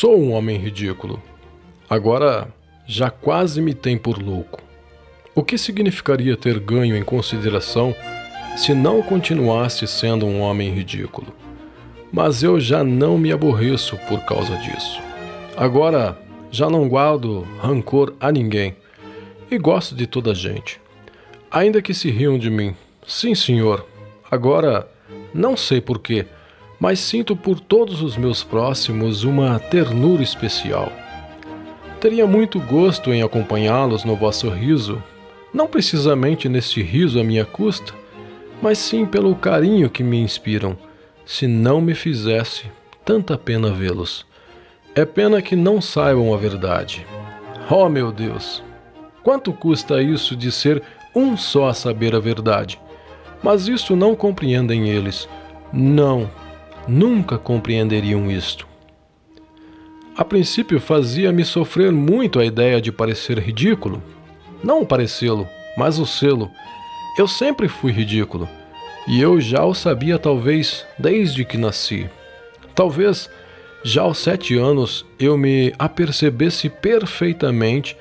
Sou um homem ridículo. Agora já quase me tem por louco. O que significaria ter ganho em consideração se não continuasse sendo um homem ridículo? Mas eu já não me aborreço por causa disso. Agora já não guardo rancor a ninguém e gosto de toda a gente. Ainda que se riam de mim. Sim, senhor. Agora não sei porquê, mas sinto por todos os meus próximos uma ternura especial. Teria muito gosto em acompanhá-los no vosso riso, não precisamente neste riso à minha custa, mas sim pelo carinho que me inspiram, se não me fizesse tanta pena vê-los. É pena que não saibam a verdade. Oh, meu Deus! Quanto custa isso de ser um só a saber a verdade? Mas isso não compreendem eles. Não, nunca compreenderiam isto. A princípio fazia-me sofrer muito a ideia de parecer ridículo. Não o parecê-lo, mas o sê-lo. Eu sempre fui ridículo, e eu já o sabia talvez desde que nasci. Talvez já aos 7 anos eu me apercebesse perfeitamente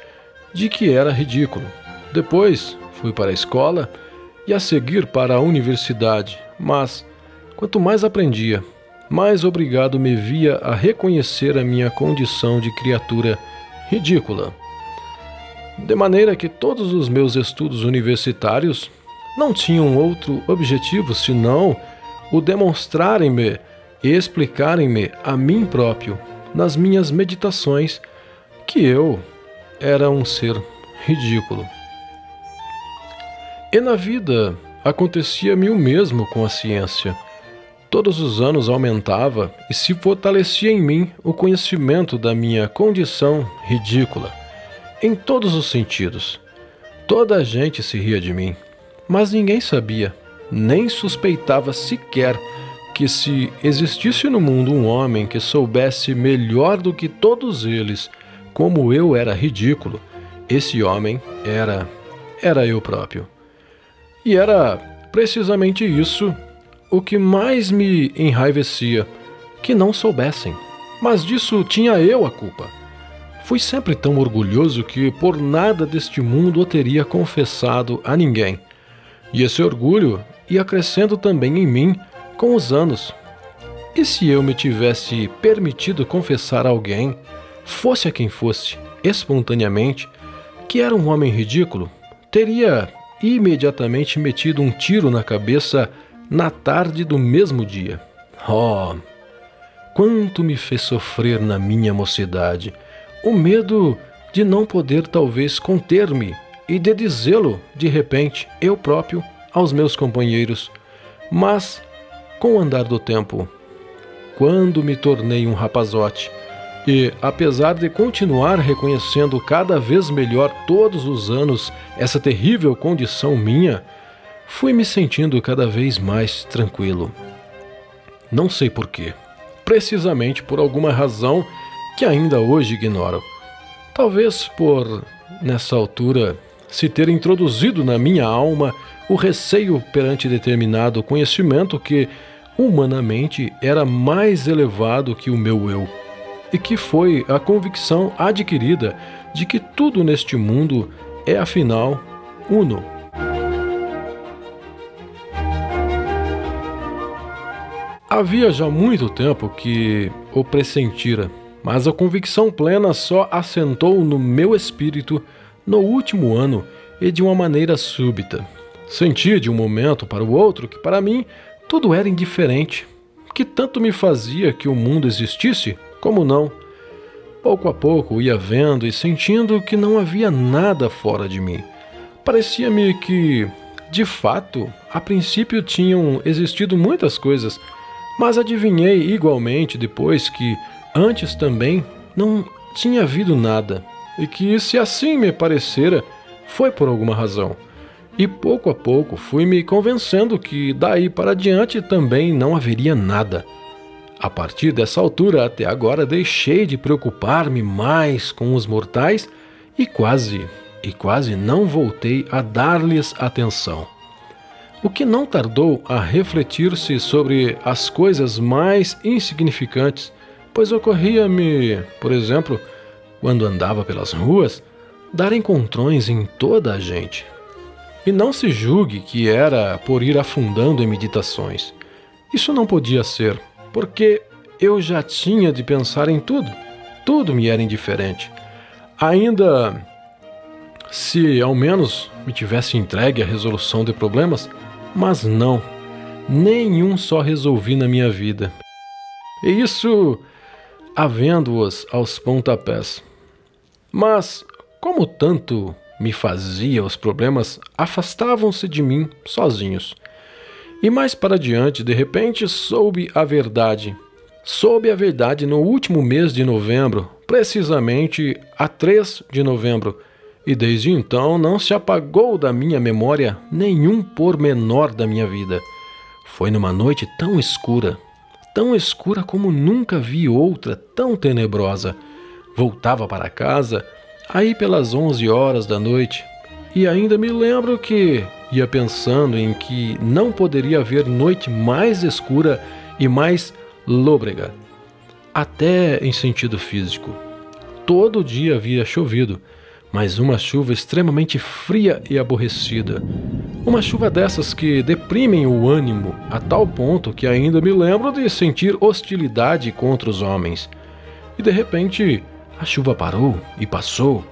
de que era ridículo. Depois fui para a escola e a seguir para a universidade, mas quanto mais aprendia, mais obrigado me via a reconhecer a minha condição de criatura ridícula. De maneira que todos os meus estudos universitários não tinham outro objetivo senão o demonstrarem-me e explicarem-me a mim próprio, nas minhas meditações, que eu era um ser ridículo. E na vida acontecia-me o mesmo com a ciência. Todos os anos aumentava e se fortalecia em mim o conhecimento da minha condição ridícula, em todos os sentidos. Toda a gente se ria de mim, mas ninguém sabia, nem suspeitava sequer que se existisse no mundo um homem que soubesse melhor do que todos eles como eu era ridículo, esse homem era eu próprio. E era precisamente isso o que mais me enraivecia, que não soubessem. Mas disso tinha eu a culpa. Fui sempre tão orgulhoso que por nada deste mundo o teria confessado a ninguém. E esse orgulho ia crescendo também em mim com os anos. E se eu me tivesse permitido confessar a alguém, fosse a quem fosse, espontaneamente, que era um homem ridículo, teria imediatamente metido um tiro na cabeça na tarde do mesmo dia. Oh, quanto me fez sofrer na minha mocidade o medo de não poder talvez conter-me e de dizê-lo de repente, eu próprio, aos meus companheiros. Mas, com o andar do tempo, quando me tornei um rapazote, e, apesar de continuar reconhecendo cada vez melhor todos os anos essa terrível condição minha, fui me sentindo cada vez mais tranquilo. Não sei porquê, precisamente por alguma razão que ainda hoje ignoro. Talvez por, nessa altura, se ter introduzido na minha alma o receio perante determinado conhecimento que, humanamente, era mais elevado que o meu eu, e que foi a convicção adquirida de que tudo neste mundo é, afinal, uno. Havia já muito tempo que o pressentira, mas a convicção plena só assentou no meu espírito no último ano e de uma maneira súbita. Senti de um momento para o outro que para mim tudo era indiferente, que tanto me fazia que o mundo existisse como não. Pouco a pouco ia vendo e sentindo que não havia nada fora de mim. Parecia-me que, de fato, a princípio tinham existido muitas coisas, mas adivinhei igualmente depois que antes também não tinha havido nada, e que se assim me parecera, foi por alguma razão. E pouco a pouco fui me convencendo que daí para diante também não haveria nada. A partir dessa altura até agora deixei de preocupar-me mais com os mortais e quase não voltei a dar-lhes atenção. O que não tardou a refletir-se sobre as coisas mais insignificantes, pois ocorria-me, por exemplo, quando andava pelas ruas, dar encontrões em toda a gente. E não se julgue que era por ir afundando em meditações. Isso não podia ser, porque eu já tinha de pensar em tudo. Tudo me era indiferente. Ainda se ao menos me tivesse entregue à resolução de problemas, mas não, nenhum só resolvi na minha vida. E isso havendo-os aos pontapés. Mas, como tanto me fazia, os problemas afastavam-se de mim sozinhos. E mais para diante, de repente, soube a verdade. Soube a verdade no último mês de novembro, precisamente a 3 de novembro, e desde então não se apagou da minha memória nenhum pormenor da minha vida. Foi numa noite tão escura como nunca vi outra tão tenebrosa. Voltava para casa, aí pelas 11 horas da noite, e ainda me lembro que ia pensando em que não poderia haver noite mais escura e mais lôbrega, até em sentido físico. Todo dia havia chovido, mas uma chuva extremamente fria e aborrecida. Uma chuva dessas que deprimem o ânimo a tal ponto que ainda me lembro de sentir hostilidade contra os homens. E de repente, a chuva parou e passou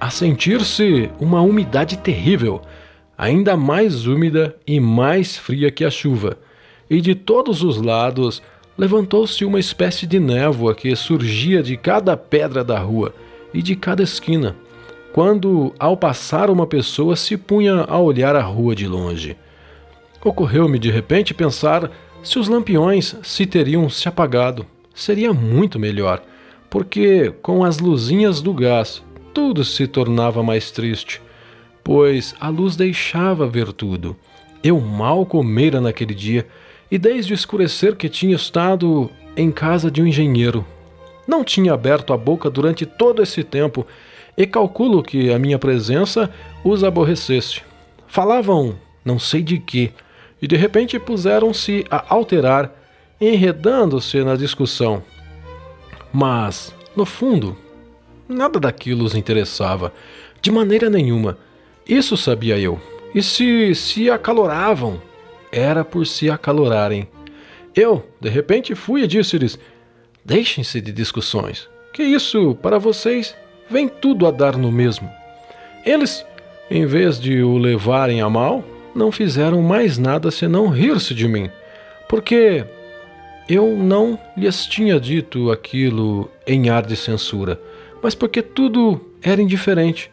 a sentir-se uma umidade terrível, ainda mais úmida e mais fria que a chuva, e de todos os lados levantou-se uma espécie de névoa que surgia de cada pedra da rua e de cada esquina, quando ao passar uma pessoa se punha a olhar a rua de longe. Ocorreu-me de repente pensar se os lampiões se teriam se apagado. Seria muito melhor, porque com as luzinhas do gás tudo se tornava mais triste, pois a luz deixava ver tudo. Eu mal comera naquele dia, e desde o escurecer que tinha estado em casa de um engenheiro. Não tinha aberto a boca durante todo esse tempo, e calculo que a minha presença os aborrecesse. Falavam não sei de quê, e de repente puseram-se a alterar, enredando-se na discussão. Mas, no fundo, nada daquilo os interessava, de maneira nenhuma. Isso sabia eu. E se acaloravam, era por se acalorarem. Eu, de repente, fui e disse-lhes: deixem-se de discussões, que isso, para vocês, vem tudo a dar no mesmo. Eles, em vez de o levarem a mal, não fizeram mais nada senão rir-se de mim, porque eu não lhes tinha dito aquilo em ar de censura, mas porque tudo era indiferente.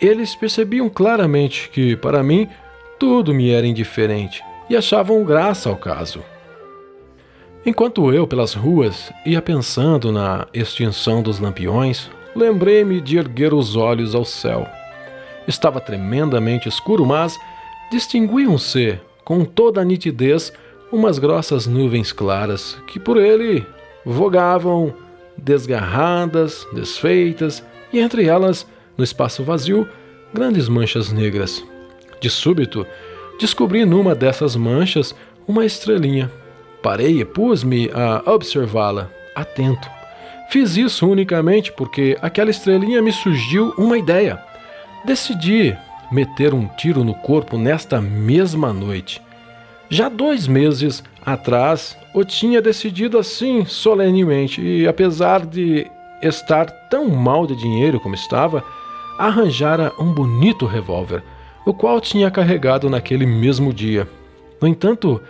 Eles percebiam claramente que, para mim, tudo me era indiferente e achavam graça ao caso. Enquanto eu, pelas ruas, ia pensando na extinção dos lampiões, lembrei-me de erguer os olhos ao céu. Estava tremendamente escuro, mas distinguiam-se com toda a nitidez umas grossas nuvens claras que por ele vogavam, desgarradas, desfeitas, e entre elas, no espaço vazio, grandes manchas negras. De súbito, descobri numa dessas manchas uma estrelinha. Parei e pus-me a observá-la, atento. Fiz isso unicamente porque aquela estrelinha me surgiu uma ideia. Decidi meter um tiro no corpo nesta mesma noite. Já 2 meses atrás, o tinha decidido assim solenemente e, apesar de estar tão mal de dinheiro como estava, arranjara um bonito revólver, o qual tinha carregado naquele mesmo dia. No entanto,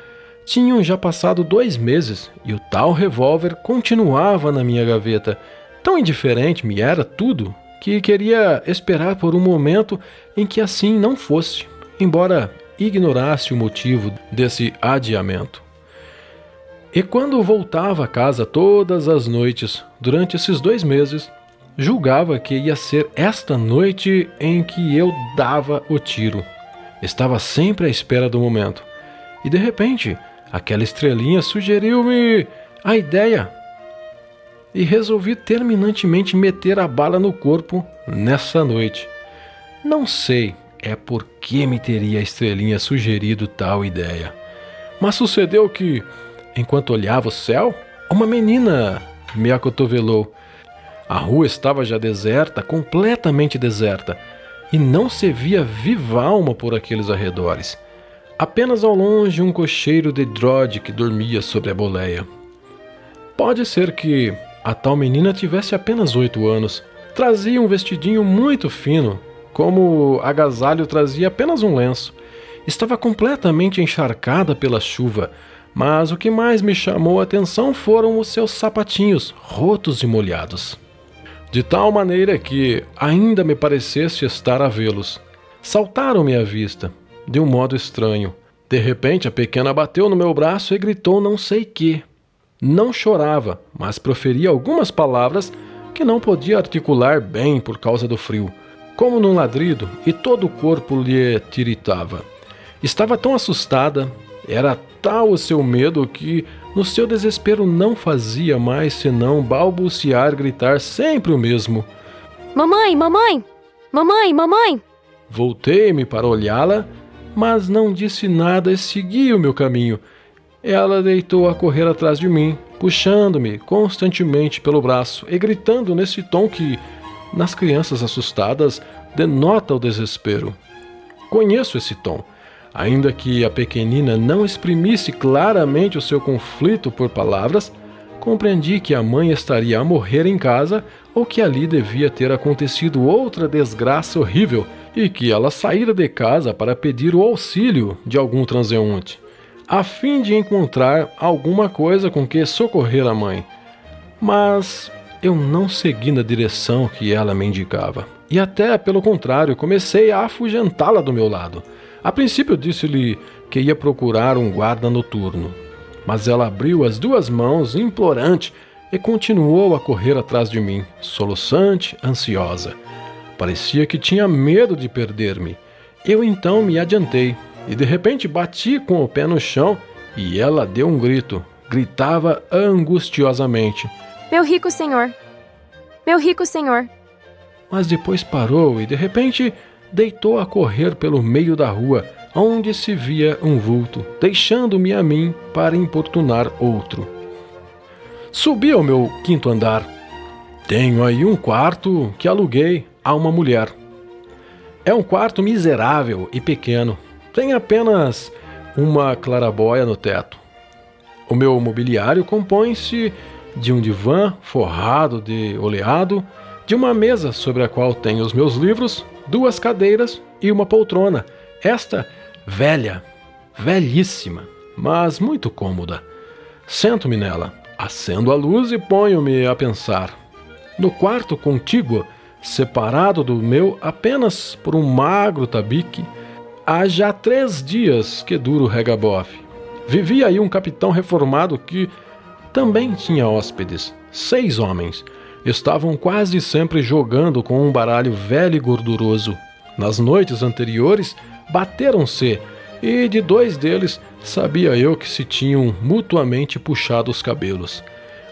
tinham já passado 2 meses e o tal revólver continuava na minha gaveta. Tão indiferente me era tudo que queria esperar por um momento em que assim não fosse, embora ignorasse o motivo desse adiamento. E quando voltava a casa todas as noites, durante esses 2 meses, julgava que ia ser esta noite em que eu dava o tiro. Estava sempre à espera do momento. E de repente, aquela estrelinha sugeriu-me a ideia. E resolvi terminantemente meter a bala no corpo nessa noite. Não sei por que me teria a estrelinha sugerido tal ideia. Mas sucedeu que, enquanto olhava o céu, uma menina me acotovelou. A rua estava já deserta, completamente deserta, e não se via viva alma por aqueles arredores. Apenas ao longe um cocheiro de Drode que dormia sobre a boleia. Pode ser que a tal menina tivesse apenas 8 anos. Trazia um vestidinho muito fino, como agasalho trazia apenas um lenço. Estava completamente encharcada pela chuva, mas o que mais me chamou a atenção foram os seus sapatinhos, rotos e molhados. De tal maneira que ainda me parecesse estar a vê-los. Saltaram-me à vista, de um modo estranho. De repente, a pequena bateu no meu braço e gritou não sei quê. Não chorava, mas proferia algumas palavras que não podia articular bem por causa do frio, como num ladrido, e todo o corpo lhe tiritava. Estava tão assustada, era tal o seu medo que, no seu desespero, não fazia mais senão balbuciar, gritar sempre o mesmo. Mamãe, mamãe! Mamãe, mamãe! Voltei-me para olhá-la, mas não disse nada e segui o meu caminho. Ela deitou a correr atrás de mim, puxando-me constantemente pelo braço e gritando nesse tom que, nas crianças assustadas, denota o desespero. Conheço esse tom. Ainda que a pequenina não exprimisse claramente o seu conflito por palavras, compreendi que a mãe estaria a morrer em casa ou que ali devia ter acontecido outra desgraça horrível e que ela saíra de casa para pedir o auxílio de algum transeunte, a fim de encontrar alguma coisa com que socorrer a mãe. Mas eu não segui na direção que ela me indicava, e até, pelo contrário, comecei a afugentá-la do meu lado. A princípio disse-lhe que ia procurar um guarda noturno, mas ela abriu as 2 mãos, implorante, e continuou a correr atrás de mim, soluçante, ansiosa. Parecia que tinha medo de perder-me. Eu então me adiantei, e de repente bati com o pé no chão, e ela deu um grito. Gritava angustiosamente. Meu rico senhor! Meu rico senhor! Mas depois parou e, de repente, deitou a correr pelo meio da rua, onde se via um vulto, deixando-me a mim para importunar outro. Subi ao meu 5º andar. Tenho aí um quarto que aluguei a uma mulher. É um quarto miserável e pequeno. Tem apenas uma clarabóia no teto. O meu mobiliário compõe-se de um divã forrado de oleado, de uma mesa sobre a qual tenho os meus livros, 2 cadeiras e uma poltrona, esta velha, velhíssima, mas muito cômoda. Sento-me nela, acendo a luz e ponho-me a pensar. No quarto contíguo, separado do meu apenas por um magro tabique, há já 3 dias que dura o regabofe. Vivia aí um capitão reformado que também tinha hóspedes, 6 homens. Estavam quase sempre jogando com um baralho velho e gorduroso. Nas noites anteriores, bateram-se, e de 2 deles sabia eu que se tinham mutuamente puxado os cabelos.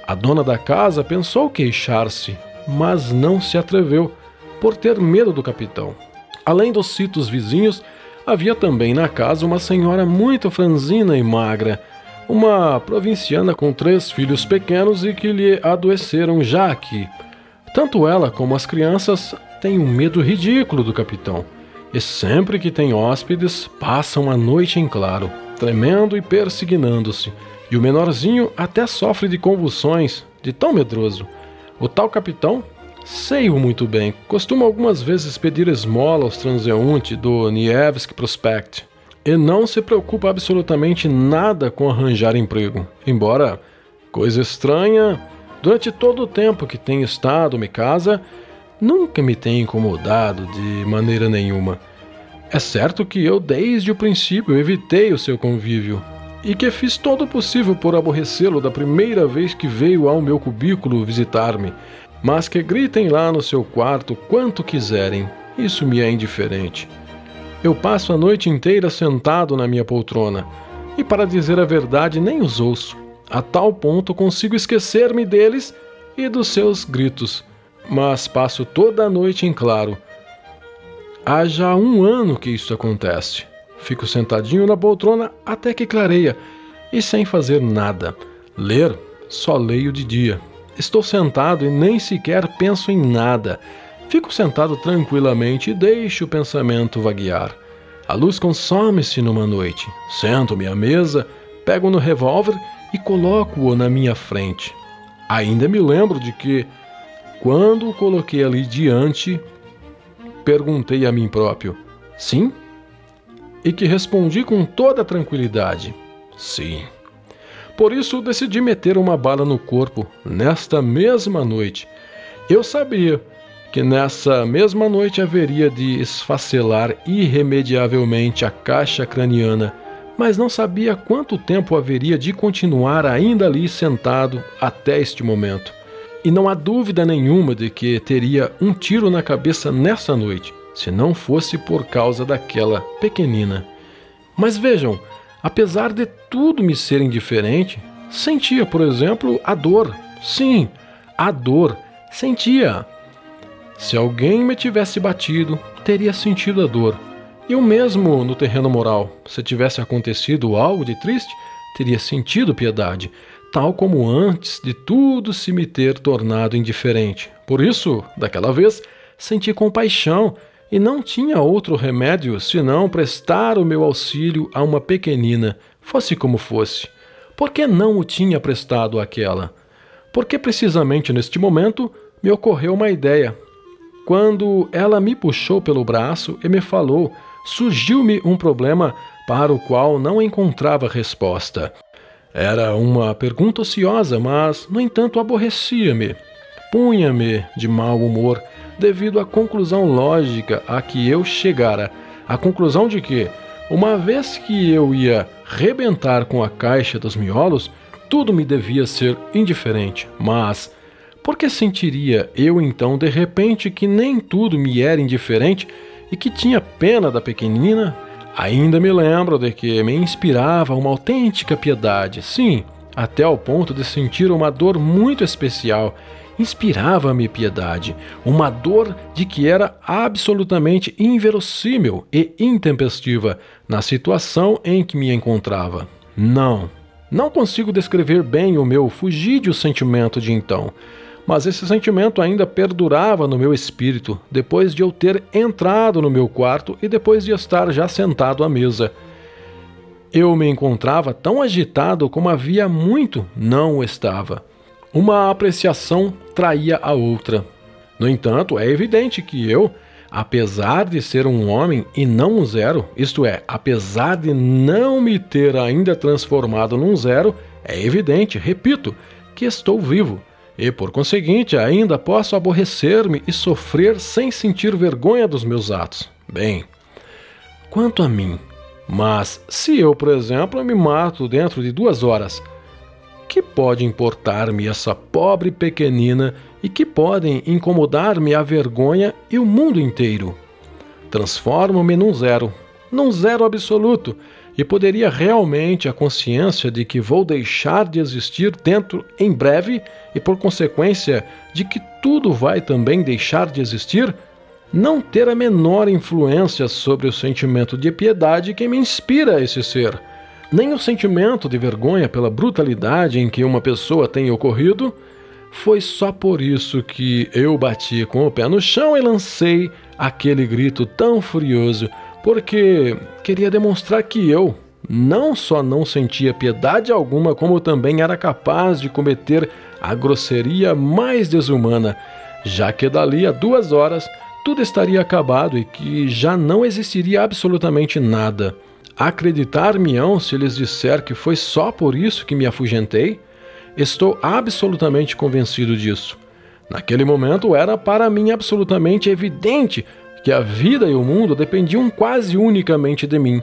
A dona da casa pensou queixar-se, mas não se atreveu, por ter medo do capitão. Além dos citos vizinhos, havia também na casa uma senhora muito franzina e magra, uma provinciana com 3 filhos pequenos e que lhe adoeceram já aqui. Tanto ela como as crianças têm um medo ridículo do capitão, e sempre que tem hóspedes, passam a noite em claro, tremendo e persignando-se, e o menorzinho até sofre de convulsões, de tão medroso. O tal capitão, sei-o muito bem, costuma algumas vezes pedir esmola aos transeuntes do Nevsky Prospect, e não se preocupa absolutamente nada com arranjar emprego, embora, coisa estranha, durante todo o tempo que tenho estado em casa, nunca me tenha incomodado de maneira nenhuma. É certo que eu desde o princípio evitei o seu convívio, e que fiz todo o possível por aborrecê-lo da primeira vez que veio ao meu cubículo visitar-me, mas que gritem lá no seu quarto quanto quiserem, isso me é indiferente. Eu passo a noite inteira sentado na minha poltrona, e para dizer a verdade nem os ouço. A tal ponto consigo esquecer-me deles e dos seus gritos, mas passo toda a noite em claro. Há já 1 ano que isso acontece. Fico sentadinho na poltrona até que clareia, e sem fazer nada. Ler, só leio de dia. Estou sentado e nem sequer penso em nada. Fico sentado tranquilamente e deixo o pensamento vaguear. A luz consome-se numa noite. Sento-me à mesa, pego no revólver e coloco-o na minha frente. Ainda me lembro de que, quando o coloquei ali diante, perguntei a mim próprio: sim? E que respondi com toda a tranquilidade: sim. Por isso decidi meter uma bala no corpo nesta mesma noite. Eu sabia que nessa mesma noite haveria de esfacelar irremediavelmente a caixa craniana, mas não sabia quanto tempo haveria de continuar ainda ali sentado até este momento. E não há dúvida nenhuma de que teria um tiro na cabeça nessa noite, se não fosse por causa daquela pequenina. Mas vejam, apesar de tudo me ser indiferente, sentia, por exemplo, a dor. Sim, a dor. Sentia. Se alguém me tivesse batido, teria sentido a dor. Eu mesmo, no terreno moral, se tivesse acontecido algo de triste, teria sentido piedade, tal como antes de tudo se me ter tornado indiferente. Por isso, daquela vez, senti compaixão e não tinha outro remédio senão prestar o meu auxílio a uma pequenina, fosse como fosse. Por que não o tinha prestado àquela? Porque precisamente neste momento me ocorreu uma ideia. Quando ela me puxou pelo braço e me falou, surgiu-me um problema para o qual não encontrava resposta. Era uma pergunta ociosa, mas, no entanto, aborrecia-me. Punha-me de mau humor devido à conclusão lógica a que eu chegara. A conclusão de que, uma vez que eu ia rebentar com a caixa dos miolos, tudo me devia ser indiferente. Mas por que sentiria eu então de repente que nem tudo me era indiferente e que tinha pena da pequenina? Ainda me lembro de que me inspirava uma autêntica piedade, sim, até ao ponto de sentir uma dor muito especial. Inspirava-me piedade, uma dor de que era absolutamente inverossímil e intempestiva na situação em que me encontrava. Não consigo descrever bem o meu fugídio sentimento de então, mas esse sentimento ainda perdurava no meu espírito depois de eu ter entrado no meu quarto e depois de estar já sentado à mesa. Eu me encontrava tão agitado como havia muito não o estava. Uma apreciação traía a outra. No entanto, é evidente que eu, apesar de ser um homem e não um zero, isto é, apesar de não me ter ainda transformado num zero, é evidente, repito, que estou vivo. E, por conseguinte, ainda posso aborrecer-me e sofrer sem sentir vergonha dos meus atos. Bem, quanto a mim, mas se eu, por exemplo, me mato dentro de 2 horas, que pode importar-me essa pobre pequenina e que podem incomodar-me a vergonha e o mundo inteiro? Transformo-me num zero absoluto, e poderia realmente a consciência de que vou deixar de existir dentro em breve e, por consequência, de que tudo vai também deixar de existir, não ter a menor influência sobre o sentimento de piedade que me inspira esse ser, nem o sentimento de vergonha pela brutalidade em que uma pessoa tem ocorrido. Foi só por isso que eu bati com o pé no chão e lancei aquele grito tão furioso, porque queria demonstrar que eu não só não sentia piedade alguma, como também era capaz de cometer a grosseria mais desumana, já que dali a 2 horas tudo estaria acabado e que já não existiria absolutamente nada. Acreditar-me-ão se lhes disser que foi só por isso que me afugentei? Estou absolutamente convencido disso. Naquele momento era para mim absolutamente evidente que a vida e o mundo dependiam quase unicamente de mim.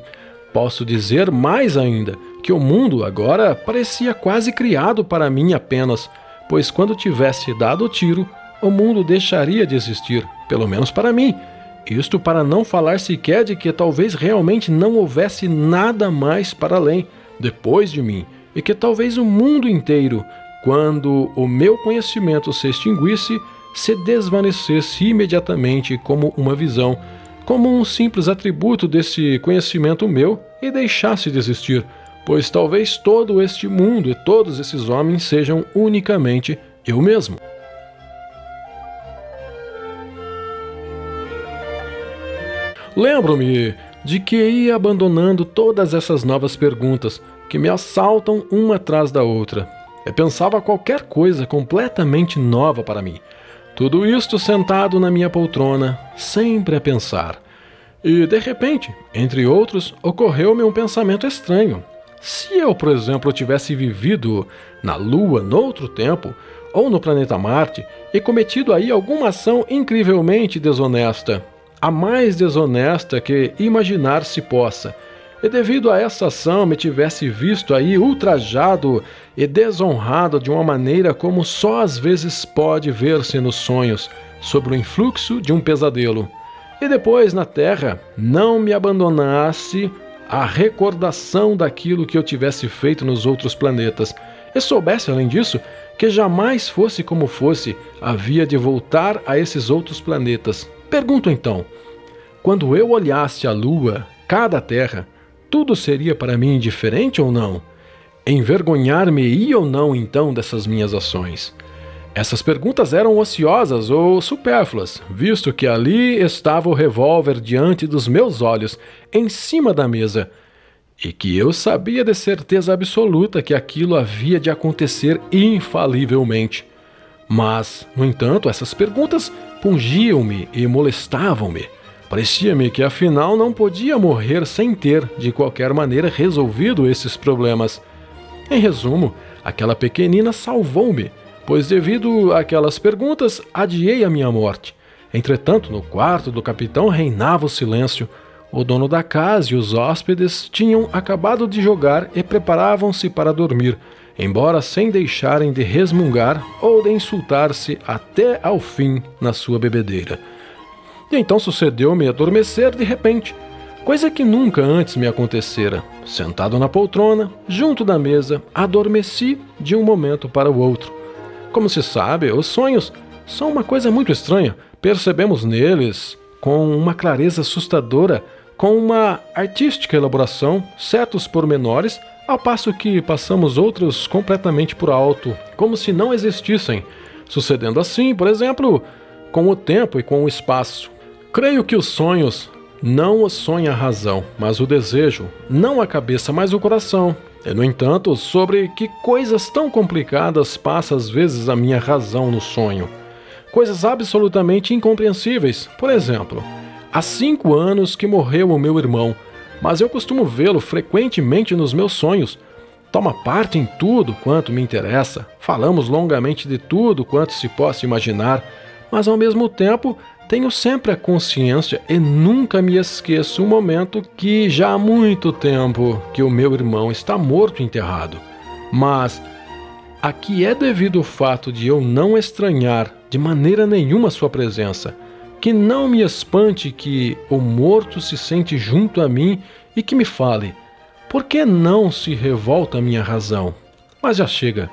Posso dizer mais ainda, que o mundo agora parecia quase criado para mim apenas, pois quando tivesse dado o tiro, o mundo deixaria de existir, pelo menos para mim. Isto para não falar sequer de que talvez realmente não houvesse nada mais para além, depois de mim, e que talvez o mundo inteiro, quando o meu conhecimento se extinguisse, se desvanecesse imediatamente como uma visão, como um simples atributo desse conhecimento meu, e deixasse de existir, pois talvez todo este mundo e todos esses homens sejam unicamente eu mesmo. Lembro-me de que ia abandonando todas essas novas perguntas que me assaltam uma atrás da outra. Eu pensava qualquer coisa completamente nova para mim. Tudo isto sentado na minha poltrona, sempre a pensar. E, de repente, entre outros, ocorreu-me um pensamento estranho. Se eu, por exemplo, tivesse vivido na Lua noutro tempo, ou no planeta Marte, e cometido aí alguma ação incrivelmente desonesta, a mais desonesta que imaginar se possa, e devido a essa ação me tivesse visto aí ultrajado e desonrado de uma maneira como só às vezes pode ver-se nos sonhos, sob o influxo de um pesadelo, e depois na Terra não me abandonasse a recordação daquilo que eu tivesse feito nos outros planetas, e soubesse, além disso, que jamais fosse como fosse, havia de voltar a esses outros planetas. Pergunto então, quando eu olhasse a Lua, cada Terra, tudo seria para mim indiferente ou não? Envergonhar-me-ia ou não então dessas minhas ações? Essas perguntas eram ociosas ou supérfluas, visto que ali estava o revólver diante dos meus olhos, em cima da mesa, e que eu sabia de certeza absoluta que aquilo havia de acontecer infalivelmente. Mas, no entanto, essas perguntas pungiam-me e molestavam-me. Parecia-me que afinal não podia morrer sem ter, de qualquer maneira, resolvido esses problemas. Em resumo, aquela pequenina salvou-me, pois devido àquelas perguntas adiei a minha morte. Entretanto, no quarto do capitão reinava o silêncio. O dono da casa e os hóspedes tinham acabado de jogar e preparavam-se para dormir, embora sem deixarem de resmungar ou de insultar-se até ao fim na sua bebedeira. E então sucedeu-me adormecer de repente, coisa que nunca antes me acontecera. Sentado na poltrona, junto da mesa, adormeci de um momento para o outro. Como se sabe, os sonhos são uma coisa muito estranha. Percebemos neles, com uma clareza assustadora, com uma artística elaboração, certos pormenores, ao passo que passamos outros completamente por alto, como se não existissem, sucedendo assim, por exemplo, com o tempo e com o espaço. Creio que os sonhos não os sonha a razão, mas o desejo, não a cabeça, mas o coração. E, no entanto, sobre que coisas tão complicadas passa às vezes a minha razão no sonho. Coisas absolutamente incompreensíveis. Por exemplo, há 5 anos que morreu o meu irmão, mas eu costumo vê-lo frequentemente nos meus sonhos. Toma parte em tudo quanto me interessa. Falamos longamente de tudo quanto se possa imaginar, mas ao mesmo tempo tenho sempre a consciência e nunca me esqueço o momento que já há muito tempo que o meu irmão está morto e enterrado. Mas aqui é devido ao fato de eu não estranhar de maneira nenhuma sua presença, que não me espante que o morto se sente junto a mim e que me fale, por que não se revolta a minha razão? Mas já chega,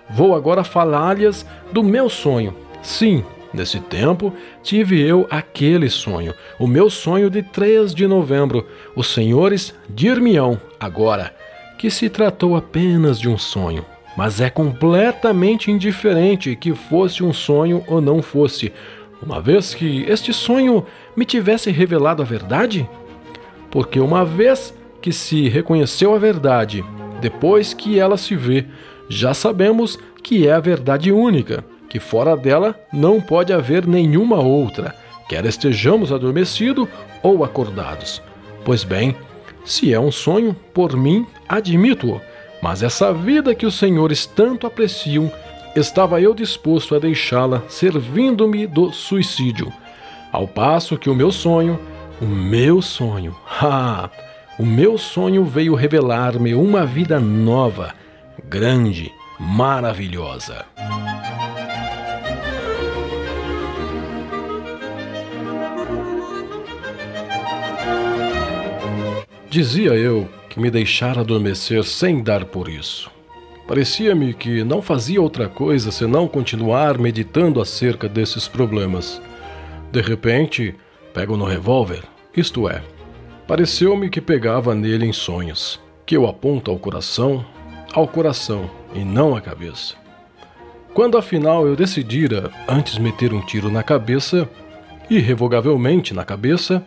vou agora falar-lhes do meu sonho. Sim, nesse tempo tive eu aquele sonho, o meu sonho de 3 de novembro. Os senhores dir-me-ão agora que se tratou apenas de um sonho, mas é completamente indiferente que fosse um sonho ou não fosse, uma vez que este sonho me tivesse revelado a verdade? Porque uma vez que se reconheceu a verdade, depois que ela se vê, já sabemos que é a verdade única, que fora dela não pode haver nenhuma outra, quer estejamos adormecidos ou acordados. Pois bem, se é um sonho, por mim, admito-o, mas essa vida que os senhores tanto apreciam, estava eu disposto a deixá-la servindo-me do suicídio, ao passo que o meu sonho veio revelar-me uma vida nova, grande, maravilhosa. Dizia eu que me deixara adormecer sem dar por isso. Parecia-me que não fazia outra coisa senão continuar meditando acerca desses problemas. De repente, pego no revólver, isto é, pareceu-me que pegava nele em sonhos, que eu aponto ao coração e não à cabeça. Quando afinal eu decidira antes meter um tiro na cabeça, irrevogavelmente na cabeça,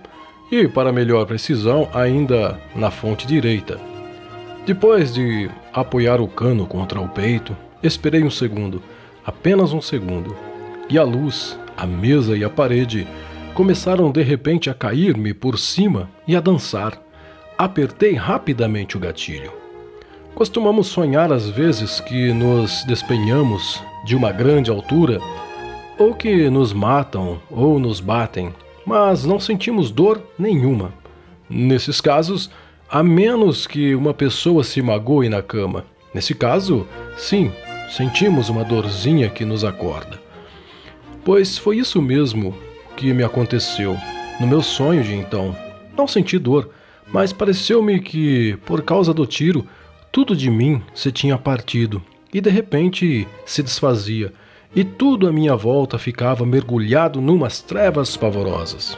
e para melhor precisão ainda na fonte direita. Depois de apoiar o cano contra o peito, esperei um segundo, apenas um segundo, e a luz, a mesa e a parede começaram de repente a cair-me por cima e a dançar. Apertei rapidamente o gatilho. Costumamos sonhar às vezes que nos despenhamos de uma grande altura, ou que nos matam ou nos batem, mas não sentimos dor nenhuma. Nesses casos, a menos que uma pessoa se magoe na cama. Nesse caso, sim, sentimos uma dorzinha que nos acorda. Pois foi isso mesmo que me aconteceu. No meu sonho de então, não senti dor, mas pareceu-me que, por causa do tiro, tudo de mim se tinha partido e de repente se desfazia, e tudo à minha volta ficava mergulhado numas trevas pavorosas.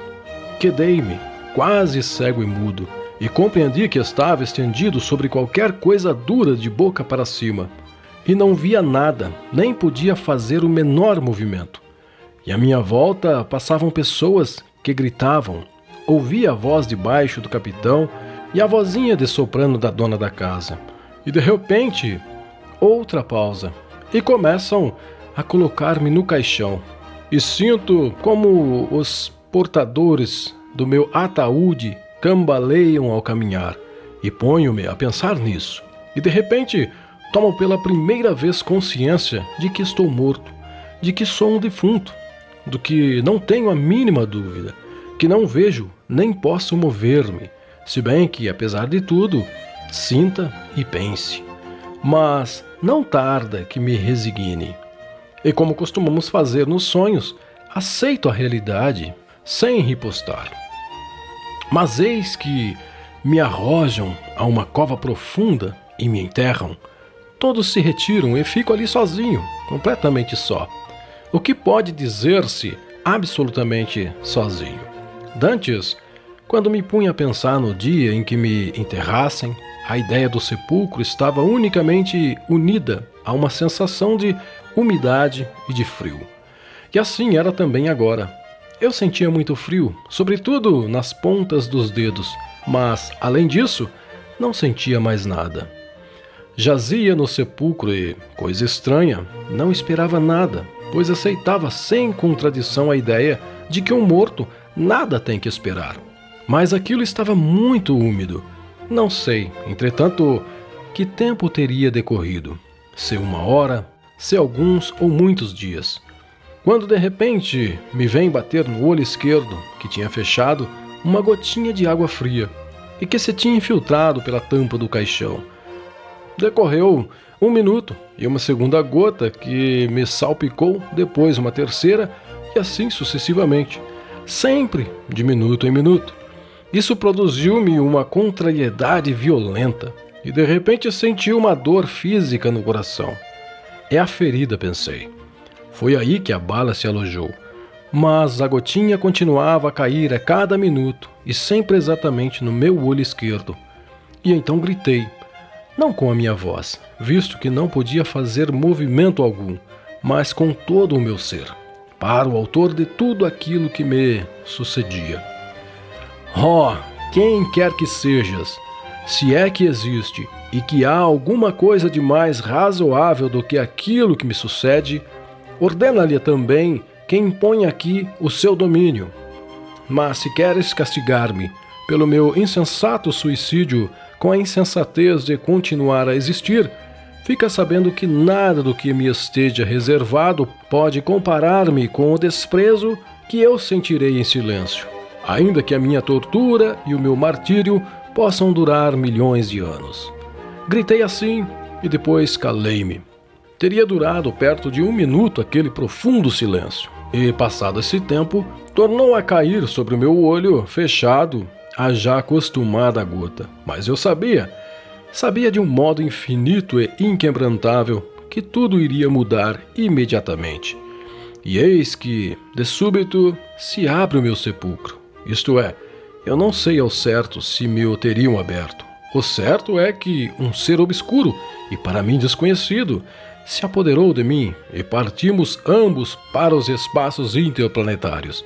Quedei-me, quase cego e mudo, e compreendi que estava estendido sobre qualquer coisa dura de boca para cima, e não via nada, nem podia fazer o menor movimento. E à minha volta passavam pessoas que gritavam. Ouvia a voz de baixo do capitão e a vozinha de soprano da dona da casa. E de repente, outra pausa, e começam a colocar-me no caixão. E sinto como os portadores do meu ataúde cambaleiam ao caminhar. E ponho-me a pensar nisso. E de repente, tomo pela primeira vez consciência de que estou morto, de que sou um defunto, do que não tenho a mínima dúvida, que não vejo nem posso mover-me, se bem que, apesar de tudo, sinta e pense. Mas não tarda que me resigne. E como costumamos fazer nos sonhos, aceito a realidade sem ripostar. Mas eis que me arrojam a uma cova profunda e me enterram. Todos se retiram e fico ali sozinho, completamente só. O que pode dizer-se absolutamente sozinho. Dantes, quando me punha a pensar no dia em que me enterrassem, a ideia do sepulcro estava unicamente unida a uma sensação de umidade e de frio. E assim era também agora. Eu sentia muito frio, sobretudo nas pontas dos dedos, mas, além disso, não sentia mais nada. Jazia no sepulcro e, coisa estranha, não esperava nada, pois aceitava sem contradição a ideia de que um morto nada tem que esperar. Mas aquilo estava muito úmido. Não sei, entretanto, que tempo teria decorrido. Se 1 hora, se alguns ou muitos dias. Quando de repente me vem bater no olho esquerdo, que tinha fechado, uma gotinha de água fria, e que se tinha infiltrado pela tampa do caixão. Decorreu 1 minuto, e uma segunda gota que me salpicou, depois uma terceira, e assim sucessivamente, sempre de minuto em minuto. Isso produziu-me uma contrariedade violenta, e de repente senti uma dor física no coração. É a ferida, pensei. Foi aí que a bala se alojou. Mas a gotinha continuava a cair a cada minuto, e sempre exatamente no meu olho esquerdo. E então gritei, não com a minha voz, visto que não podia fazer movimento algum, mas com todo o meu ser, para o autor de tudo aquilo que me sucedia. Oh, quem quer que sejas, se é que existe, e que há alguma coisa de mais razoável do que aquilo que me sucede, ordena-lhe também que impõe aqui o seu domínio. Mas se queres castigar-me pelo meu insensato suicídio com a insensatez de continuar a existir, fica sabendo que nada do que me esteja reservado pode comparar-me com o desprezo que eu sentirei em silêncio, ainda que a minha tortura e o meu martírio possam durar milhões de anos. Gritei assim e depois calei-me. Teria durado perto de 1 minuto aquele profundo silêncio, e passado esse tempo, tornou a cair sobre o meu olho fechado a já acostumada gota. Mas eu sabia de um modo infinito e inquebrantável que tudo iria mudar imediatamente. E eis que, de súbito, se abre o meu sepulcro. Isto é, eu não sei ao certo se me o teriam aberto. O certo é que um ser obscuro, e para mim desconhecido, se apoderou de mim e partimos ambos para os espaços interplanetários.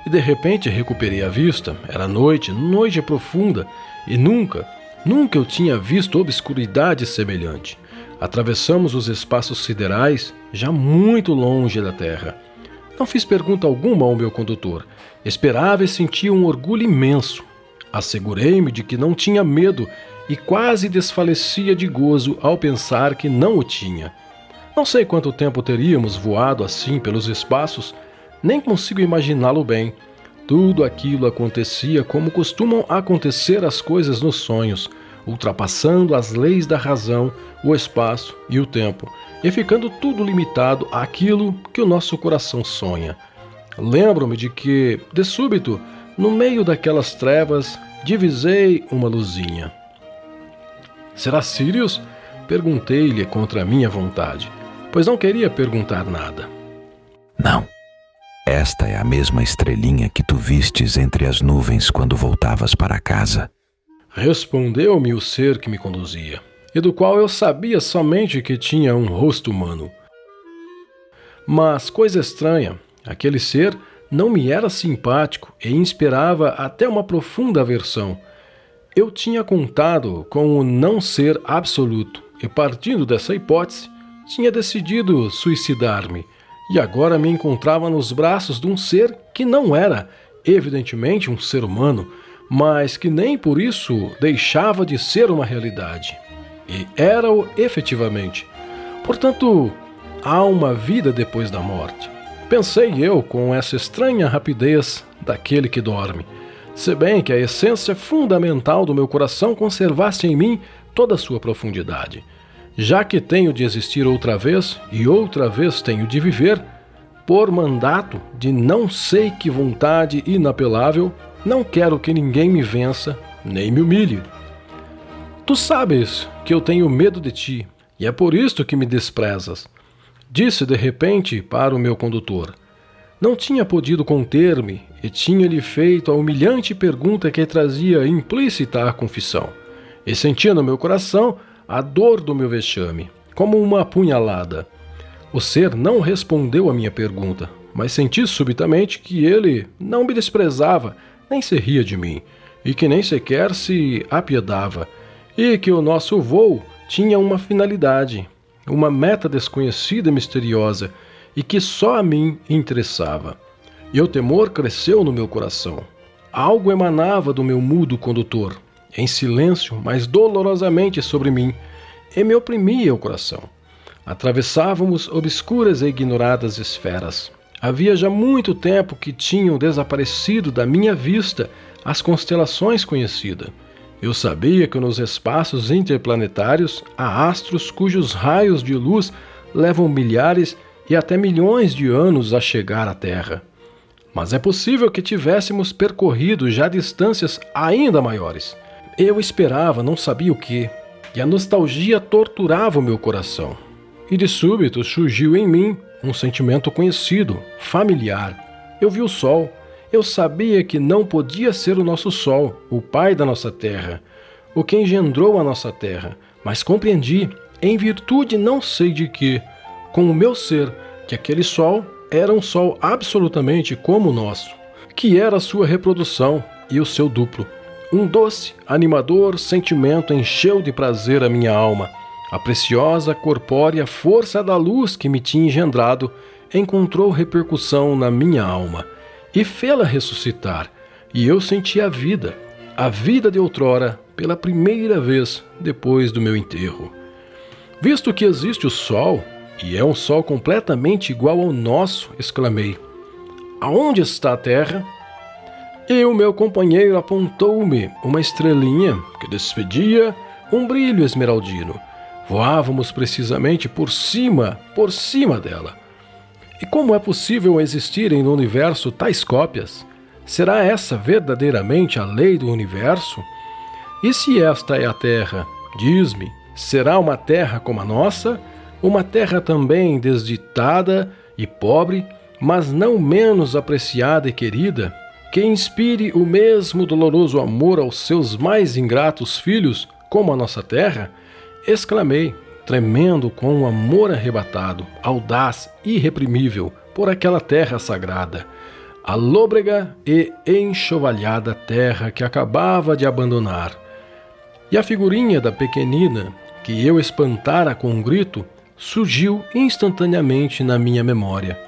E de repente recuperei a vista. Era noite, noite profunda, e nunca eu tinha visto obscuridade semelhante. Atravessamos os espaços siderais, já muito longe da Terra. Não fiz pergunta alguma ao meu condutor. Esperava e sentia um orgulho imenso. Assegurei-me de que não tinha medo e quase desfalecia de gozo ao pensar que não o tinha. Não sei quanto tempo teríamos voado assim pelos espaços, nem consigo imaginá-lo bem. Tudo aquilo acontecia como costumam acontecer as coisas nos sonhos, ultrapassando as leis da razão, o espaço e o tempo, e ficando tudo limitado àquilo que o nosso coração sonha. Lembro-me de que, de súbito, no meio daquelas trevas, divisei uma luzinha. Será Sirius? Perguntei-lhe contra a minha vontade, pois não queria perguntar nada. Não. Esta é a mesma estrelinha que tu vistes entre as nuvens quando voltavas para casa. Respondeu-me o ser que me conduzia, e do qual eu sabia somente que tinha um rosto humano. Mas, coisa estranha, aquele ser não me era simpático e inspirava até uma profunda aversão. Eu tinha contado com o não ser absoluto, e partindo dessa hipótese, tinha decidido suicidar-me, e agora me encontrava nos braços de um ser que não era, evidentemente, um ser humano, mas que nem por isso deixava de ser uma realidade. E era-o efetivamente. Portanto, há uma vida depois da morte. Pensei eu com essa estranha rapidez daquele que dorme, se bem que a essência fundamental do meu coração conservasse em mim toda a sua profundidade. Já que tenho de existir outra vez, e outra vez tenho de viver, por mandato de não sei que vontade inapelável, não quero que ninguém me vença, nem me humilhe. Tu sabes que eu tenho medo de ti, e é por isto que me desprezas. Disse de repente para o meu condutor. Não tinha podido conter-me e tinha-lhe feito a humilhante pergunta que trazia implícita a confissão. E sentia no meu coração a dor do meu vexame, como uma apunhalada. O ser não respondeu à minha pergunta, mas senti subitamente que ele não me desprezava, nem se ria de mim, e que nem sequer se apiedava, e que o nosso voo tinha uma finalidade, uma meta desconhecida e misteriosa, e que só a mim interessava. E o temor cresceu no meu coração. Algo emanava do meu mudo condutor, em silêncio, mas dolorosamente sobre mim, e me oprimia o coração. Atravessávamos obscuras e ignoradas esferas. Havia já muito tempo que tinham desaparecido da minha vista as constelações conhecidas. Eu sabia que nos espaços interplanetários há astros cujos raios de luz levam milhares e até milhões de anos a chegar à Terra. Mas é possível que tivéssemos percorrido já distâncias ainda maiores. Eu esperava, não sabia o que, e a nostalgia torturava o meu coração. E de súbito surgiu em mim um sentimento conhecido, familiar. Eu vi o sol. Eu sabia que não podia ser o nosso sol, o pai da nossa terra, o que engendrou a nossa terra, mas compreendi, em virtude não sei de que, com o meu ser, que aquele sol era um sol absolutamente como o nosso, que era a sua reprodução e o seu duplo. Um doce, animador sentimento encheu de prazer a minha alma. A preciosa, corpórea força da luz que me tinha engendrado encontrou repercussão na minha alma e fê-la ressuscitar, e eu senti a vida de outrora, pela primeira vez depois do meu enterro. Visto que existe o sol, e é um sol completamente igual ao nosso, exclamei. Aonde está a terra? E o meu companheiro apontou-me uma estrelinha que despedia um brilho esmeraldino. Voávamos precisamente por cima dela. E como é possível existirem no universo tais cópias? Será essa verdadeiramente a lei do universo? E se esta é a Terra, diz-me, será uma terra como a nossa? Uma terra também desditada e pobre, mas não menos apreciada e querida, que inspire o mesmo doloroso amor aos seus mais ingratos filhos, como a nossa terra? Exclamei, tremendo com um amor arrebatado, audaz, irreprimível, por aquela terra sagrada, a lôbrega e enxovalhada terra que acabava de abandonar. E a figurinha da pequenina, que eu espantara com um grito, surgiu instantaneamente na minha memória.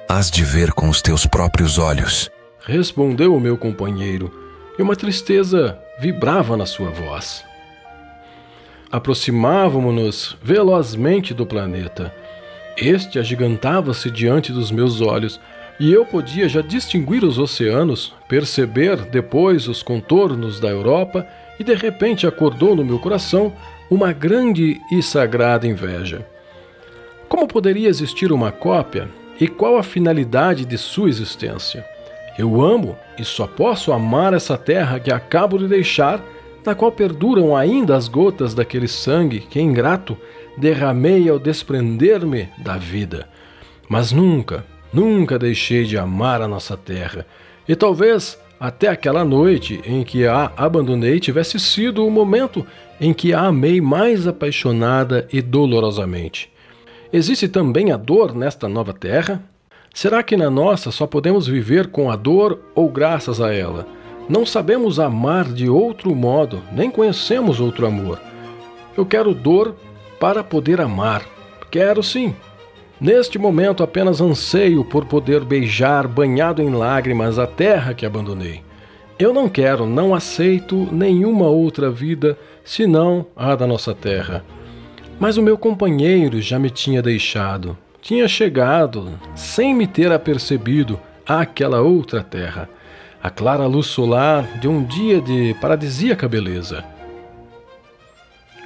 Hás de ver com os teus próprios olhos, respondeu o meu companheiro, e uma tristeza vibrava na sua voz. Aproximávamo-nos velozmente do planeta. Este agigantava-se diante dos meus olhos, e eu podia já distinguir os oceanos, perceber depois os contornos da Europa, e de repente acordou no meu coração uma grande e sagrada inveja. Como poderia existir uma cópia, e qual a finalidade de sua existência? Eu amo e só posso amar essa terra que acabo de deixar, na qual perduram ainda as gotas daquele sangue que, ingrato, derramei ao desprender-me da vida. Mas nunca, nunca deixei de amar a nossa terra, e talvez até aquela noite em que a abandonei tivesse sido o momento em que a amei mais apaixonada e dolorosamente. Existe também a dor nesta nova terra? Será que na nossa só podemos viver com a dor ou graças a ela? Não sabemos amar de outro modo, nem conhecemos outro amor. Eu quero dor para poder amar. Quero sim. Neste momento apenas anseio por poder beijar, banhado em lágrimas, a terra que abandonei. Eu não quero, não aceito nenhuma outra vida senão a da nossa terra. Mas o meu companheiro já me tinha deixado. Tinha chegado, sem me ter apercebido, àquela outra terra, a clara luz solar de um dia de paradisíaca beleza.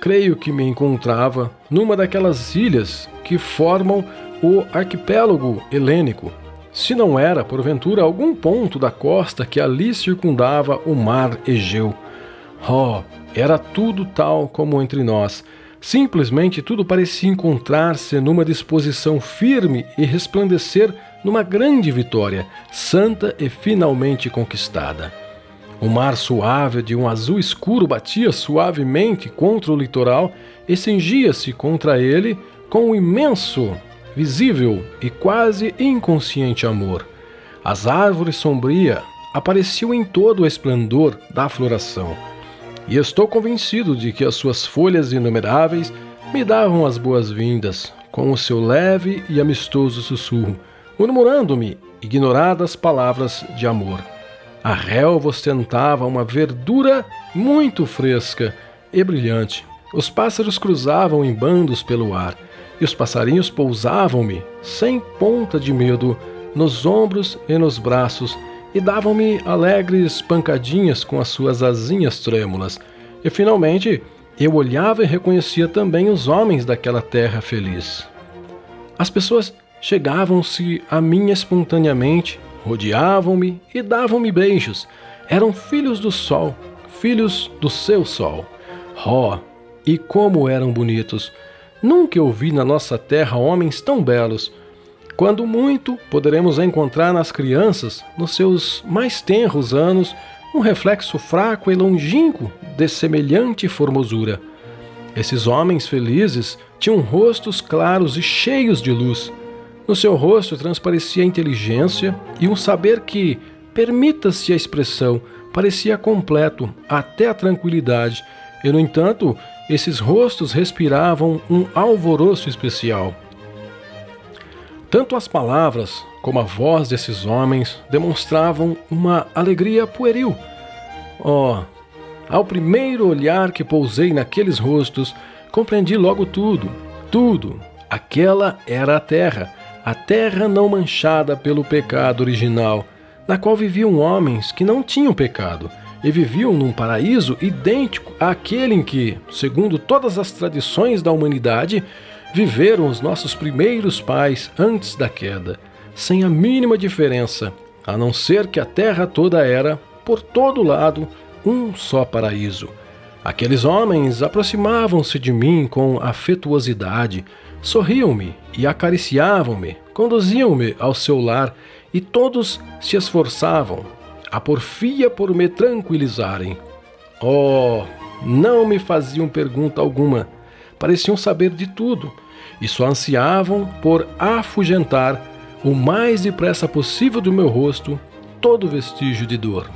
Creio que me encontrava numa daquelas ilhas que formam o arquipélago helênico, se não era, porventura, algum ponto da costa que ali circundava o mar Egeu. Oh, era tudo tal como entre nós. Simplesmente tudo parecia encontrar-se numa disposição firme e resplandecer numa grande vitória, santa e finalmente conquistada. O mar suave de um azul escuro batia suavemente contra o litoral e cingia-se contra ele com um imenso, visível e quase inconsciente amor. As árvores sombrias apareciam em todo o esplendor da floração. E estou convencido de que as suas folhas inumeráveis me davam as boas-vindas, com o seu leve e amistoso sussurro, murmurando-me ignoradas palavras de amor. A relva ostentava uma verdura muito fresca e brilhante. Os pássaros cruzavam em bandos pelo ar, e os passarinhos pousavam-me, sem ponta de medo, nos ombros e nos braços, e davam-me alegres pancadinhas com as suas asinhas trêmulas. E, finalmente, eu olhava e reconhecia também os homens daquela terra feliz. As pessoas chegavam-se a mim espontaneamente, rodeavam-me e davam-me beijos. Eram filhos do sol, filhos do seu sol. Oh, e como eram bonitos! Nunca eu vi na nossa terra homens tão belos. Quando muito, poderemos encontrar nas crianças, nos seus mais tenros anos, um reflexo fraco e longínquo de semelhante formosura. Esses homens felizes tinham rostos claros e cheios de luz. No seu rosto transparecia a inteligência e um saber que, permita-se a expressão, parecia completo até a tranquilidade, e, no entanto, esses rostos respiravam um alvoroço especial. Tanto as palavras como a voz desses homens demonstravam uma alegria pueril. Oh, ao primeiro olhar que pousei naqueles rostos, compreendi logo tudo, tudo. Aquela era a terra não manchada pelo pecado original, na qual viviam homens que não tinham pecado e viviam num paraíso idêntico àquele em que, segundo todas as tradições da humanidade, viveram os nossos primeiros pais antes da queda, sem a mínima diferença, a não ser que a terra toda era, por todo lado, um só paraíso. Aqueles homens aproximavam-se de mim com afetuosidade, sorriam-me e acariciavam-me, conduziam-me ao seu lar, e todos se esforçavam, a porfia por me tranquilizarem. Oh, não me faziam pergunta alguma, pareciam saber de tudo e só ansiavam por afugentar o mais depressa possível do meu rosto todo vestígio de dor.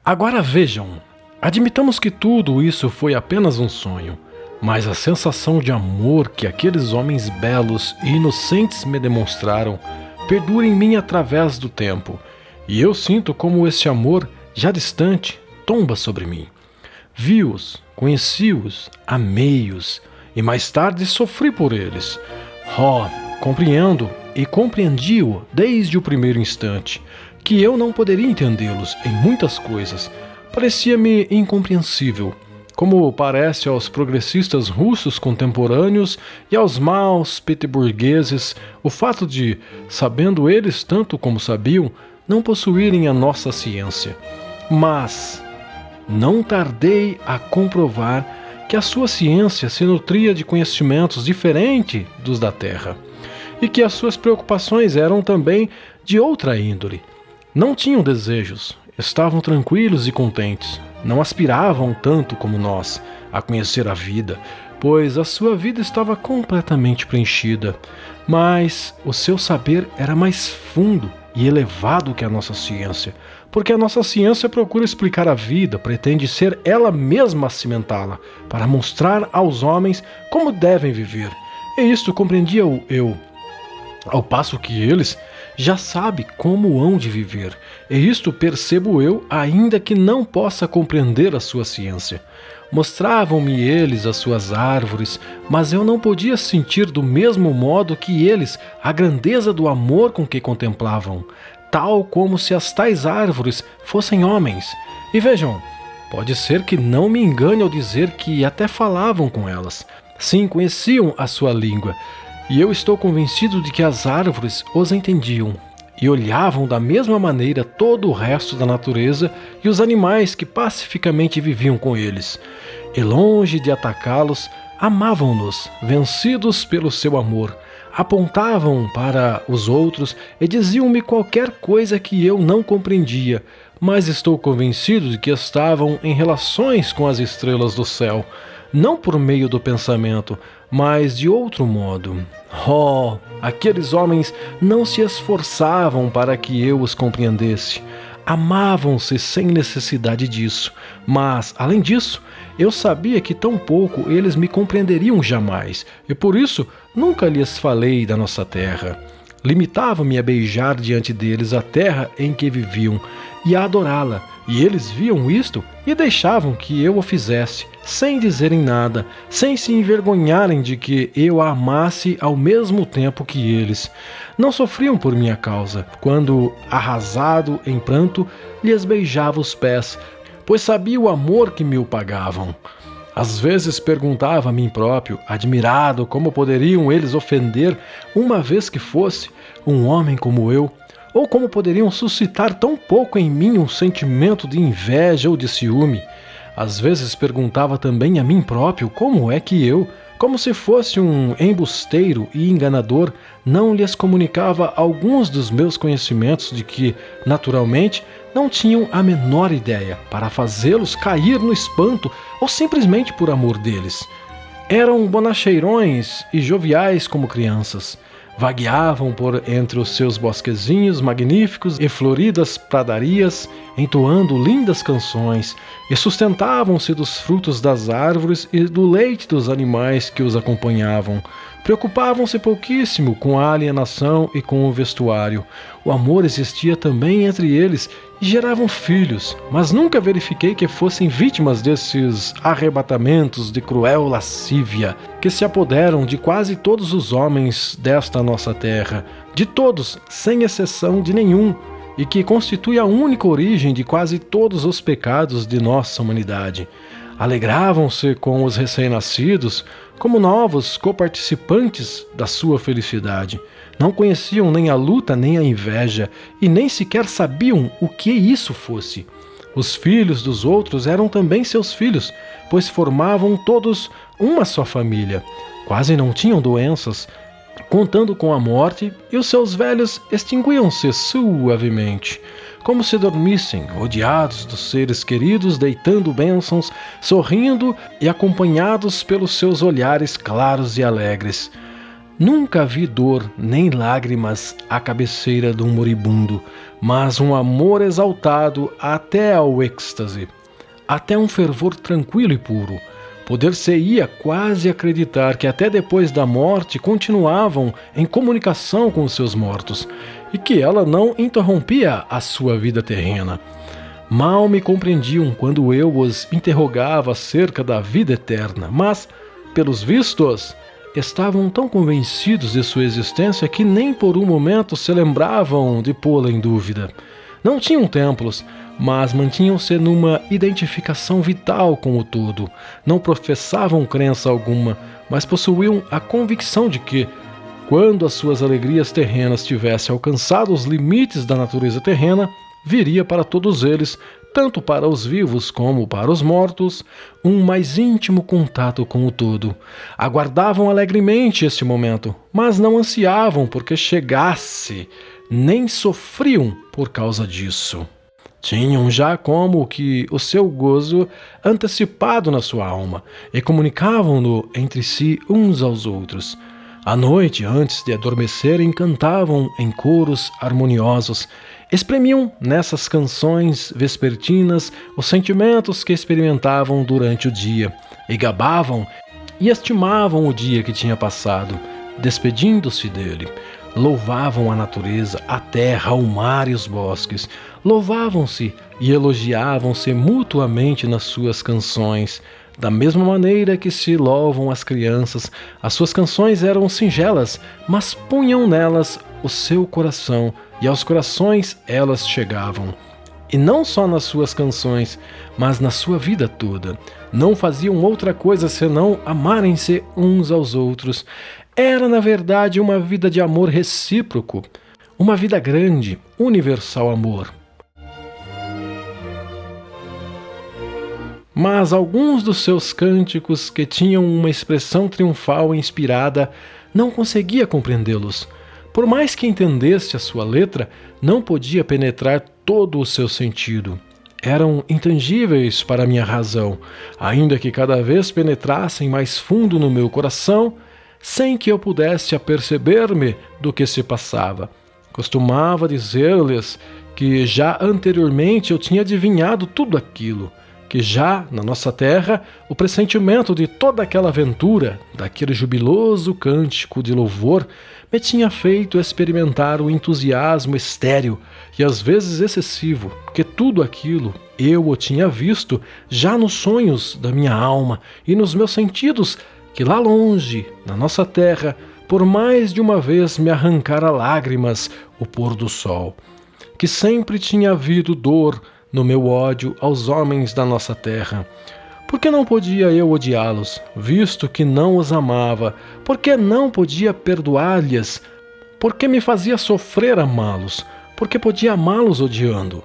Agora vejam, admitamos que tudo isso foi apenas um sonho, mas a sensação de amor que aqueles homens belos e inocentes me demonstraram perdura em mim através do tempo, e eu sinto como esse amor, já distante, tomba sobre mim. Vi-os, conheci-os, amei-os, e mais tarde sofri por eles. Compreendo e compreendi-o desde o primeiro instante, que eu não poderia entendê-los em muitas coisas. Parecia-me incompreensível, como parece aos progressistas russos contemporâneos e aos maus peteburgueses, o fato de, sabendo eles tanto como sabiam, não possuírem a nossa ciência. Mas não tardei a comprovar que a sua ciência se nutria de conhecimentos diferentes dos da Terra, e que as suas preocupações eram também de outra índole. Não tinham desejos, estavam tranquilos e contentes, não aspiravam tanto como nós a conhecer a vida, pois a sua vida estava completamente preenchida, mas o seu saber era mais fundo e elevado que a nossa ciência, porque a nossa ciência procura explicar a vida, pretende ser ela mesma a cimentá-la, para mostrar aos homens como devem viver, e isto compreendia eu, ao passo que eles já sabem como hão de viver, e isto percebo eu, ainda que não possa compreender a sua ciência. Mostravam-me eles as suas árvores, mas eu não podia sentir do mesmo modo que eles a grandeza do amor com que contemplavam, tal como se as tais árvores fossem homens. E vejam, pode ser que não me engane ao dizer que até falavam com elas. Sim, conheciam a sua língua, e eu estou convencido de que as árvores os entendiam e olhavam da mesma maneira todo o resto da natureza e os animais que pacificamente viviam com eles. E longe de atacá-los, amavam-nos, vencidos pelo seu amor, apontavam para os outros e diziam-me qualquer coisa que eu não compreendia, mas estou convencido de que estavam em relações com as estrelas do céu, não por meio do pensamento, mas de outro modo. Aqueles homens não se esforçavam para que eu os compreendesse. Amavam-se sem necessidade disso, mas, além disso, eu sabia que tão pouco eles me compreenderiam jamais, e por isso nunca lhes falei da nossa terra. Limitava-me a beijar diante deles a terra em que viviam e a adorá-la, e eles viam isto e deixavam que eu o fizesse, sem dizerem nada, sem se envergonharem de que eu a amasse ao mesmo tempo que eles. Não sofriam por minha causa, quando, arrasado em pranto, lhes beijava os pés, pois sabia o amor que me o pagavam. Às vezes perguntava a mim próprio, admirado, como poderiam eles ofender, uma vez que fosse um homem como eu, ou como poderiam suscitar tão pouco em mim um sentimento de inveja ou de ciúme. Às vezes perguntava também a mim próprio como é que eu, como se fosse um embusteiro e enganador, não lhes comunicava alguns dos meus conhecimentos de que, naturalmente, não tinham a menor ideia, para fazê-los cair no espanto ou simplesmente por amor deles. Eram bonacheirões e joviais como crianças. Vagueavam por entre os seus bosquezinhos magníficos e floridas pradarias, entoando lindas canções, e sustentavam-se dos frutos das árvores e do leite dos animais que os acompanhavam. Preocupavam-se pouquíssimo com a alienação e com o vestuário. O amor existia também entre eles e geravam filhos, mas nunca verifiquei que fossem vítimas desses arrebatamentos de cruel lascívia que se apoderam de quase todos os homens desta nossa terra, de todos, sem exceção de nenhum, e que constitui a única origem de quase todos os pecados de nossa humanidade. Alegravam-se com os recém-nascidos como novos coparticipantes da sua felicidade. Não conheciam nem a luta nem a inveja, e nem sequer sabiam o que isso fosse. Os filhos dos outros eram também seus filhos, pois formavam todos uma só família. Quase não tinham doenças, contando com a morte, e os seus velhos extinguiam-se suavemente. como se dormissem, rodeados dos seres queridos, deitando bênçãos, sorrindo e acompanhados pelos seus olhares claros e alegres. Nunca vi dor nem lágrimas à cabeceira de um moribundo, mas um amor exaltado até ao êxtase, até um fervor tranquilo e puro. Poder-se-ia quase acreditar que até depois da morte continuavam em comunicação com os seus mortos e que ela não interrompia a sua vida terrena. Mal me compreendiam quando eu os interrogava acerca da vida eterna, mas, pelos vistos, estavam tão convencidos de sua existência que nem por um momento se lembravam de pô-la em dúvida. Não tinham templos, mas mantinham-se numa identificação vital com o todo. Não professavam crença alguma, mas possuíam a convicção de que, quando as suas alegrias terrenas tivessem alcançado os limites da natureza terrena, viria para todos eles, tanto para os vivos como para os mortos, um mais íntimo contato com o todo. Aguardavam alegremente este momento, mas não ansiavam porque chegasse, nem sofriam por causa disso. Tinham já como que o seu gozo antecipado na sua alma e comunicavam-no entre si uns aos outros. À noite, antes de adormecerem, cantavam em coros harmoniosos. Exprimiam nessas canções vespertinas os sentimentos que experimentavam durante o dia e gabavam e estimavam o dia que tinha passado, despedindo-se dele. Louvavam a natureza, a terra, o mar e os bosques. Louvavam-se e elogiavam-se mutuamente nas suas canções. Da mesma maneira que se louvam as crianças, as suas canções eram singelas, mas punham nelas o seu coração, e aos corações elas chegavam. E não só nas suas canções, mas na sua vida toda. Não faziam outra coisa senão amarem-se uns aos outros. Era, na verdade, uma vida de amor recíproco, uma vida grande, universal amor. Mas alguns dos seus cânticos, que tinham uma expressão triunfal e inspirada, não conseguia compreendê-los. Por mais que entendesse a sua letra, não podia penetrar todo o seu sentido. Eram intangíveis para a minha razão, ainda que cada vez penetrassem mais fundo no meu coração, sem que eu pudesse aperceber-me do que se passava. Costumava dizer-lhes que já anteriormente eu tinha adivinhado tudo aquilo, que já, na nossa terra, o pressentimento de toda aquela aventura, daquele jubiloso cântico de louvor, me tinha feito experimentar o entusiasmo estéril e às vezes excessivo, que tudo aquilo eu o tinha visto já nos sonhos da minha alma e nos meus sentidos, que lá longe, na nossa terra, por mais de uma vez me arrancara lágrimas o pôr do sol, que sempre tinha havido dor no meu ódio aos homens da nossa terra. Por que não podia eu odiá-los, visto que não os amava? Por que não podia perdoar-lhes? Por que me fazia sofrer amá-los? Por que podia amá-los odiando?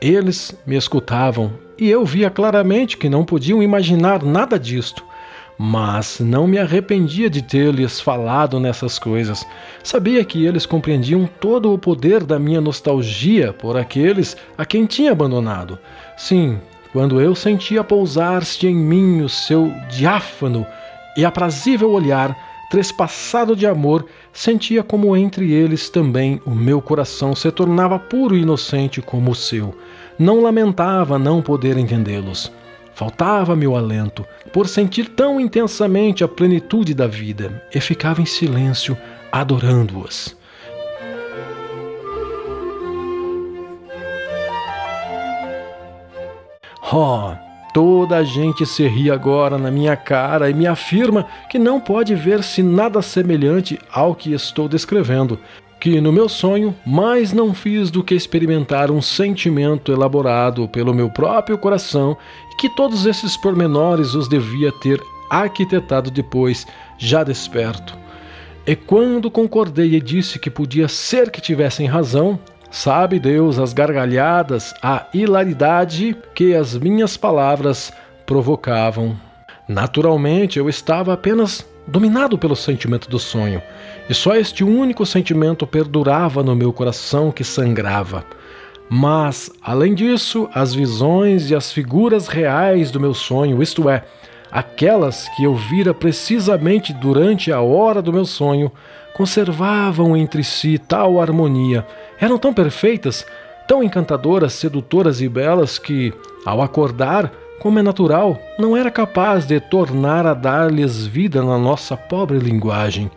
Eles me escutavam, e eu via claramente que não podiam imaginar nada disto. Mas não me arrependia de ter-lhes falado nessas coisas. Sabia que eles compreendiam todo o poder da minha nostalgia por aqueles a quem tinha abandonado. Sim, quando eu sentia pousar-se em mim o seu diáfano e aprazível olhar, trespassado de amor, sentia como entre eles também o meu coração se tornava puro e inocente como o seu. Não lamentava não poder entendê-los. Faltava-me o alento, por sentir tão intensamente a plenitude da vida, e ficava em silêncio, adorando-os. Oh, toda a gente se ri agora na minha cara e me afirma que não pode ver-se nada semelhante ao que estou descrevendo, que no meu sonho mais não fiz do que experimentar um sentimento elaborado pelo meu próprio coração e que todos esses pormenores os devia ter arquitetado depois, já desperto. E quando concordei e disse que podia ser que tivessem razão, sabe Deus as gargalhadas, a hilaridade que as minhas palavras provocavam. Naturalmente, eu estava apenas dominado pelo sentimento do sonho, e só este único sentimento perdurava no meu coração que sangrava. Mas, além disso, as visões e as figuras reais do meu sonho, isto é, aquelas que eu vira precisamente durante a hora do meu sonho, conservavam entre si tal harmonia, eram tão perfeitas, tão encantadoras, sedutoras e belas que, ao acordar, como é natural, não era capaz de tornar a dar-lhes vida na nossa pobre linguagem.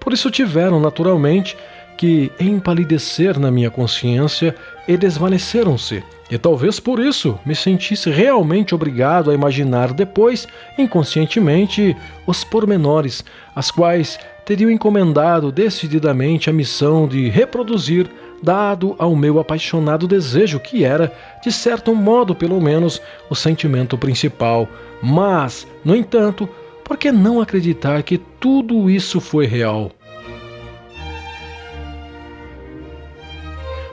Por isso tiveram, naturalmente, que empalidecer na minha consciência e desvaneceram-se. E talvez por isso me sentisse realmente obrigado a imaginar depois, inconscientemente, os pormenores, as quais teriam encomendado decididamente a missão de reproduzir, dado ao meu apaixonado desejo, que era, de certo modo pelo menos, o sentimento principal. Mas, no entanto, por que não acreditar que tudo isso foi real?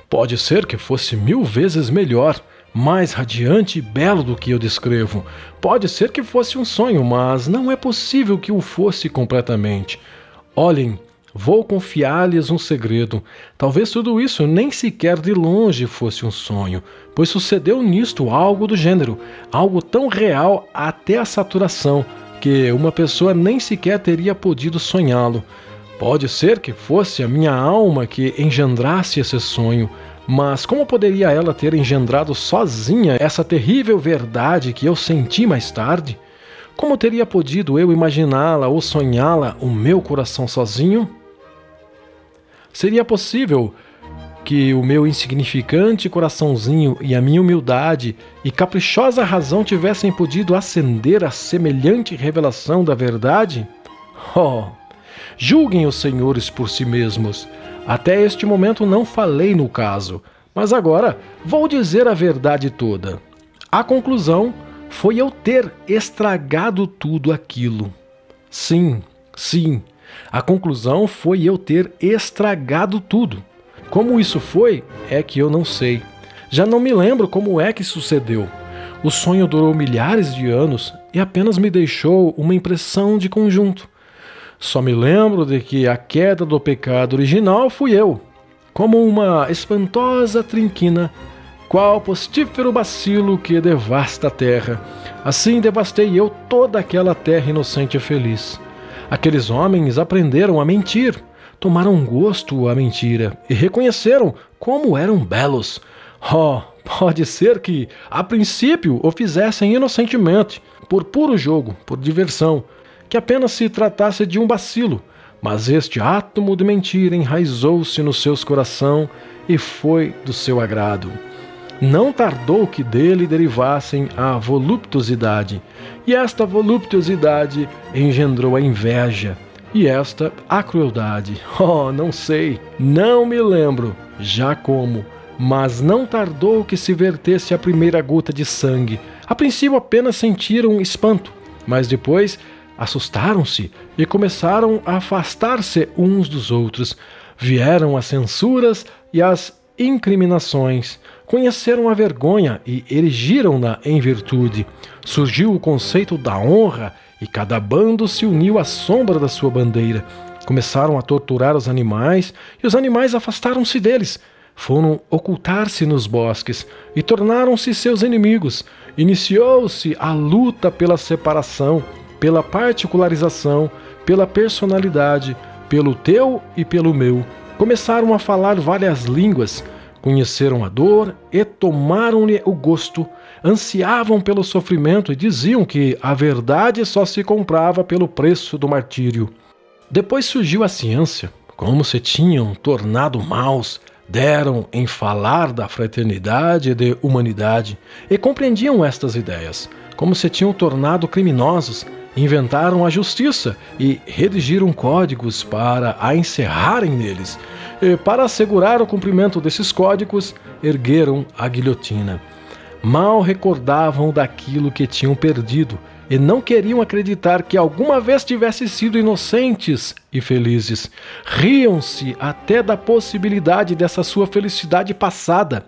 Pode ser que fosse 1000 vezes melhor, mais radiante e belo do que eu descrevo. Pode ser que fosse um sonho, mas não é possível que o fosse completamente. Olhem, vou confiar-lhes um segredo. Talvez tudo isso nem sequer de longe fosse um sonho, pois sucedeu nisto algo do gênero, algo tão real até a saturação, que uma pessoa nem sequer teria podido sonhá-lo. Pode ser que fosse a minha alma que engendrasse esse sonho, mas como poderia ela ter engendrado sozinha essa terrível verdade que eu senti mais tarde? Como teria podido eu imaginá-la ou sonhá-la, o meu coração sozinho? Seria possível que o meu insignificante coraçãozinho e a minha humildade e caprichosa razão tivessem podido acender a semelhante revelação da verdade? Oh! Julguem os senhores por si mesmos. Até este momento não falei no caso, mas agora vou dizer a verdade toda. A conclusão foi eu ter estragado tudo aquilo. Sim, a conclusão foi eu ter estragado tudo. Como isso foi, é que eu não sei. Já não me lembro como é que sucedeu. O sonho durou milhares de anos e apenas me deixou uma impressão de conjunto. Só me lembro de que a queda do pecado original fui eu, como uma espantosa trinquina, qual postífero bacilo que devasta a terra. Assim devastei eu toda aquela terra inocente e feliz. Aqueles homens aprenderam a mentir, tomaram gosto à mentira e reconheceram como eram belos. Oh, pode ser que, a princípio, o fizessem inocentemente, por puro jogo, por diversão, que apenas se tratasse de um bacilo, mas este átomo de mentira enraizou-se no seu coração e foi do seu agrado. Não tardou que dele derivassem a voluptuosidade, e esta voluptuosidade engendrou a inveja, e esta a crueldade. Oh, não sei, não me lembro, já como, mas não tardou que se vertesse a primeira gota de sangue. A princípio apenas sentiram espanto, mas depois assustaram-se e começaram a afastar-se uns dos outros. Vieram as censuras e as incriminações. Conheceram a vergonha e erigiram-na em virtude. Surgiu o conceito da honra e cada bando se uniu à sombra da sua bandeira. Começaram a torturar os animais e os animais afastaram-se deles. Foram ocultar-se nos bosques e tornaram-se seus inimigos. Iniciou-se a luta pela separação, pela particularização, pela personalidade, pelo teu e pelo meu. Começaram a falar várias línguas, conheceram a dor e tomaram-lhe o gosto, ansiavam pelo sofrimento e diziam que a verdade só se comprava pelo preço do martírio. Depois surgiu a ciência, como se tinham tornado maus, deram em falar da fraternidade e de humanidade e compreendiam estas ideias, como se tinham tornado criminosos. Inventaram a justiça e redigiram códigos para a encerrarem neles. E para assegurar o cumprimento desses códigos, ergueram a guilhotina. Mal recordavam daquilo que tinham perdido e não queriam acreditar que alguma vez tivessem sido inocentes e felizes. Riam-se até da possibilidade dessa sua felicidade passada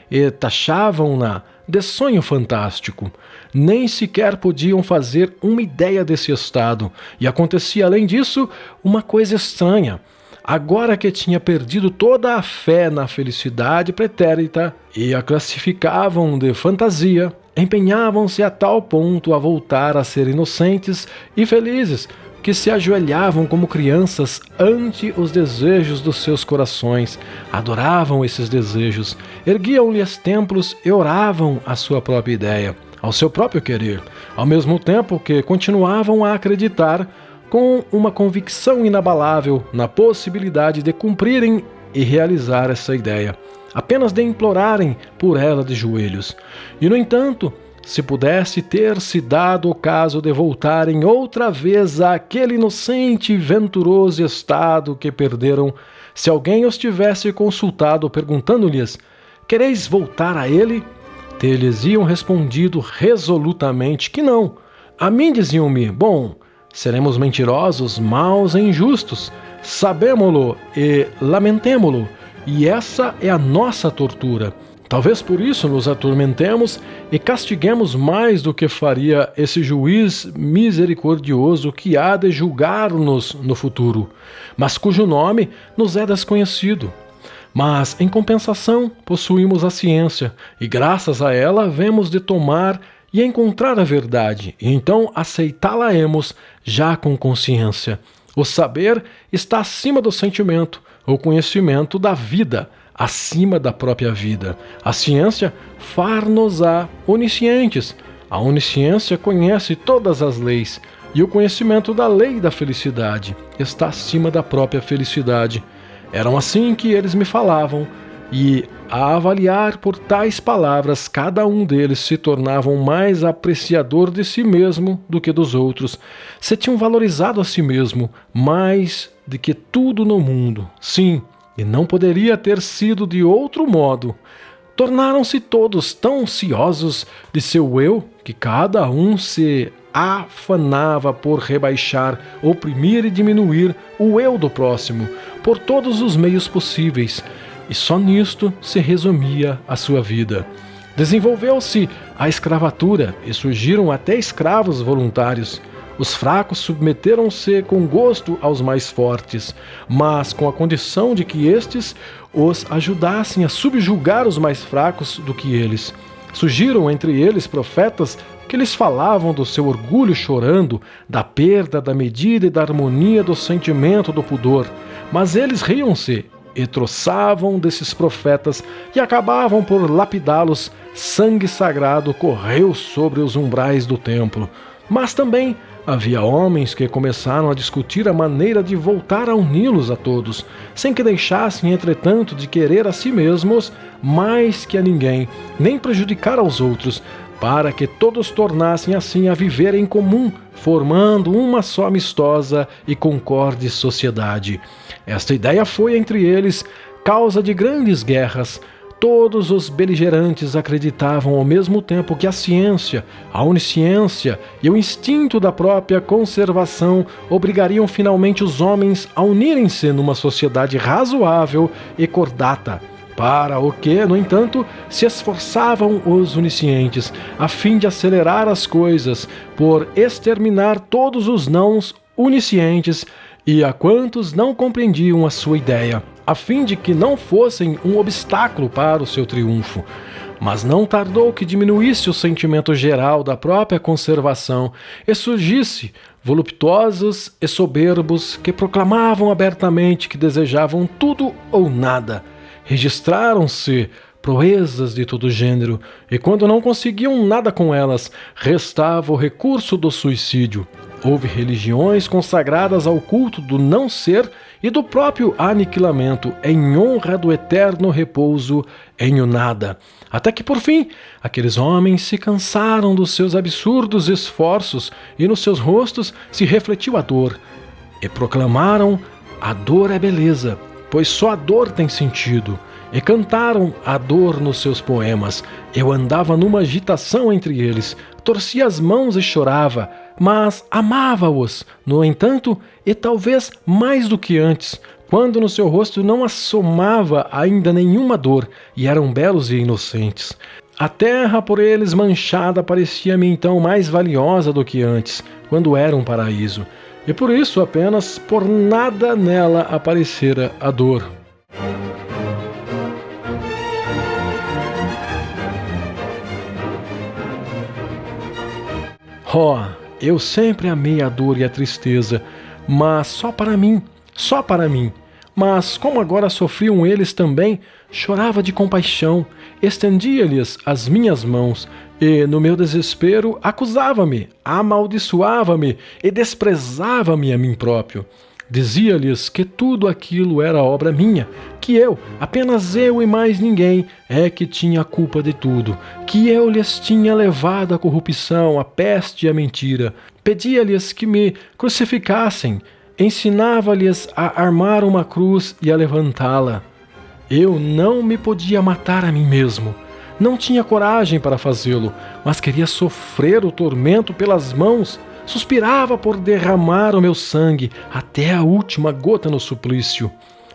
e taxavam-na de sonho fantástico. Nem sequer podiam fazer uma ideia desse estado. E acontecia, além disso, uma coisa estranha. agora que tinha perdido toda a fé na felicidade pretérita e a classificavam de fantasia, empenhavam-se a tal ponto a voltar a ser inocentes e felizes, que se ajoelhavam como crianças ante os desejos dos seus corações, adoravam esses desejos, erguiam-lhes templos e oravam à sua própria ideia, ao seu próprio querer, ao mesmo tempo que continuavam a acreditar com uma convicção inabalável na possibilidade de cumprirem e realizar essa ideia, apenas de implorarem por ela de joelhos. E, no entanto, se pudesse ter-se dado o caso de voltarem outra vez àquele inocente e venturoso estado que perderam, se alguém os tivesse consultado perguntando-lhes: quereis voltar a ele? Eles iam respondido resolutamente que não. A mim diziam-me: bom, seremos mentirosos, maus e injustos, sabemo-lo e lamentemo-lo, e essa é a nossa tortura. Talvez por isso nos atormentemos e castiguemos mais do que faria esse juiz misericordioso que há de julgar-nos no futuro, mas cujo nome nos é desconhecido. Mas, em compensação, possuímos a ciência, e graças a ela vemos de tomar e encontrar a verdade, e então aceitá-la-emos já com consciência. O saber está acima do sentimento, o conhecimento da vida, acima da própria vida. A ciência far-nos-á oniscientes. A onisciência conhece todas as leis, e o conhecimento da lei da felicidade está acima da própria felicidade. Eram assim que eles me falavam, e, a avaliar por tais palavras, cada um deles se tornava mais apreciador de si mesmo do que dos outros. Se tinham valorizado a si mesmo mais do que tudo no mundo. Sim, e não poderia ter sido de outro modo. Tornaram-se todos tão ciosos de seu eu que cada um se afanava por rebaixar, oprimir e diminuir o eu do próximo por todos os meios possíveis, e só nisto se resumia a sua vida. Desenvolveu-se a escravatura e surgiram até escravos voluntários. Os fracos submeteram-se com gosto aos mais fortes, mas com a condição de que estes os ajudassem a subjugar os mais fracos do que eles. Surgiram entre eles profetas que lhes falavam do seu orgulho chorando, da perda da medida e da harmonia do sentimento do pudor, mas eles riam-se e troçavam desses profetas e acabavam por lapidá-los. Sangue sagrado correu sobre os umbrais do templo. Mas também havia homens que começaram a discutir a maneira de voltar a uni-los a todos, sem que deixassem, entretanto, de querer a si mesmos mais que a ninguém, nem prejudicar aos outros, para que todos tornassem assim a viver em comum, formando uma só amistosa e concorde sociedade. Esta ideia foi, entre eles, causa de grandes guerras. Todos os beligerantes acreditavam ao mesmo tempo que a ciência, a onisciência e o instinto da própria conservação obrigariam finalmente os homens a unirem-se numa sociedade razoável e cordata, para o que, no entanto, se esforçavam os oniscientes, a fim de acelerar as coisas, por exterminar todos os não oniscientes e a quantos não compreendiam a sua ideia, a fim de que não fossem um obstáculo para o seu triunfo. Mas não tardou que diminuísse o sentimento geral da própria conservação e surgisse voluptuosos e soberbos que proclamavam abertamente que desejavam tudo ou nada. Registraram-se proezas de todo gênero, e quando não conseguiam nada com elas, restava o recurso do suicídio. Houve religiões consagradas ao culto do não ser e do próprio aniquilamento, em honra do eterno repouso em o nada. Até que, por fim, aqueles homens se cansaram dos seus absurdos esforços e nos seus rostos se refletiu a dor, e proclamaram: a dor é beleza, pois só a dor tem sentido. E cantaram a dor nos seus poemas. Eu andava numa agitação entre eles, torcia as mãos e chorava, mas amava-os, no entanto, e talvez mais do que antes, quando no seu rosto não assomava ainda nenhuma dor, e eram belos e inocentes. A terra por eles manchada parecia-me então mais valiosa do que antes, quando era um paraíso. e por isso apenas por nada nela aparecera a dor. Oh, eu sempre amei a dor e a tristeza, mas só para mim, só para mim. Mas como agora sofriam eles também, chorava de compaixão, estendia-lhes as minhas mãos, e no meu desespero acusava-me, amaldiçoava-me e desprezava-me a mim próprio. Dizia-lhes que tudo aquilo era obra minha, que eu, apenas eu e mais ninguém, é que tinha a culpa de tudo, que eu lhes tinha levado a corrupção, a peste e a mentira. Pedia-lhes que me crucificassem, ensinava-lhes a armar uma cruz e a levantá-la. Eu não me podia matar a mim mesmo. Não tinha coragem para fazê-lo, mas queria sofrer o tormento pelas mãos. Suspirava por derramar o meu sangue até a última gota no suplício.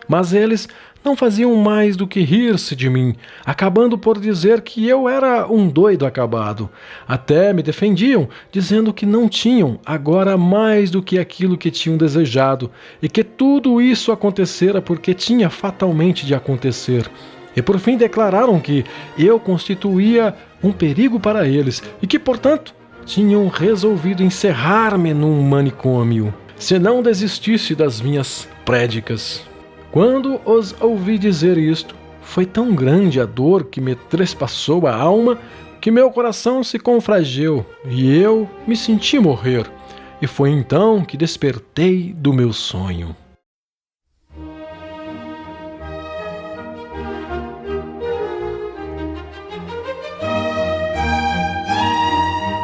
Mas eles não faziam mais do que rir-se de mim, acabando por dizer que eu era um doido acabado. Até me defendiam, dizendo que não tinham agora mais do que aquilo que tinham desejado, e que tudo isso acontecera porque tinha fatalmente de acontecer. E por fim declararam que eu constituía um perigo para eles, e que, portanto, tinham resolvido encerrar-me num manicômio, se não desistisse das minhas prédicas. Quando os ouvi dizer isto, foi tão grande a dor que me trespassou a alma, que meu coração se confrageu e eu me senti morrer. E foi então que despertei do meu sonho.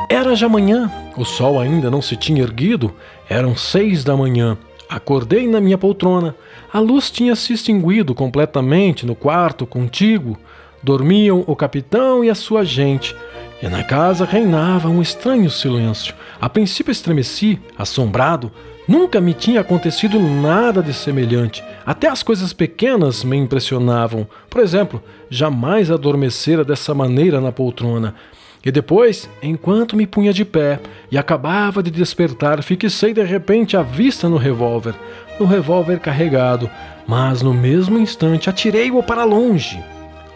Era já manhã, o sol ainda não se tinha erguido, eram 6 da manhã. Acordei na minha poltrona, a luz tinha se extinguido completamente no quarto contíguo. Dormiam o capitão e a sua gente, e na casa reinava um estranho silêncio. A princípio estremeci, assombrado. Nunca me tinha acontecido nada de semelhante. Até as coisas pequenas me impressionavam. Por exemplo, jamais adormecera dessa maneira na poltrona. E depois, enquanto me punha de pé e acabava de despertar, fixei de repente a vista no revólver carregado, mas no mesmo instante atirei-o para longe.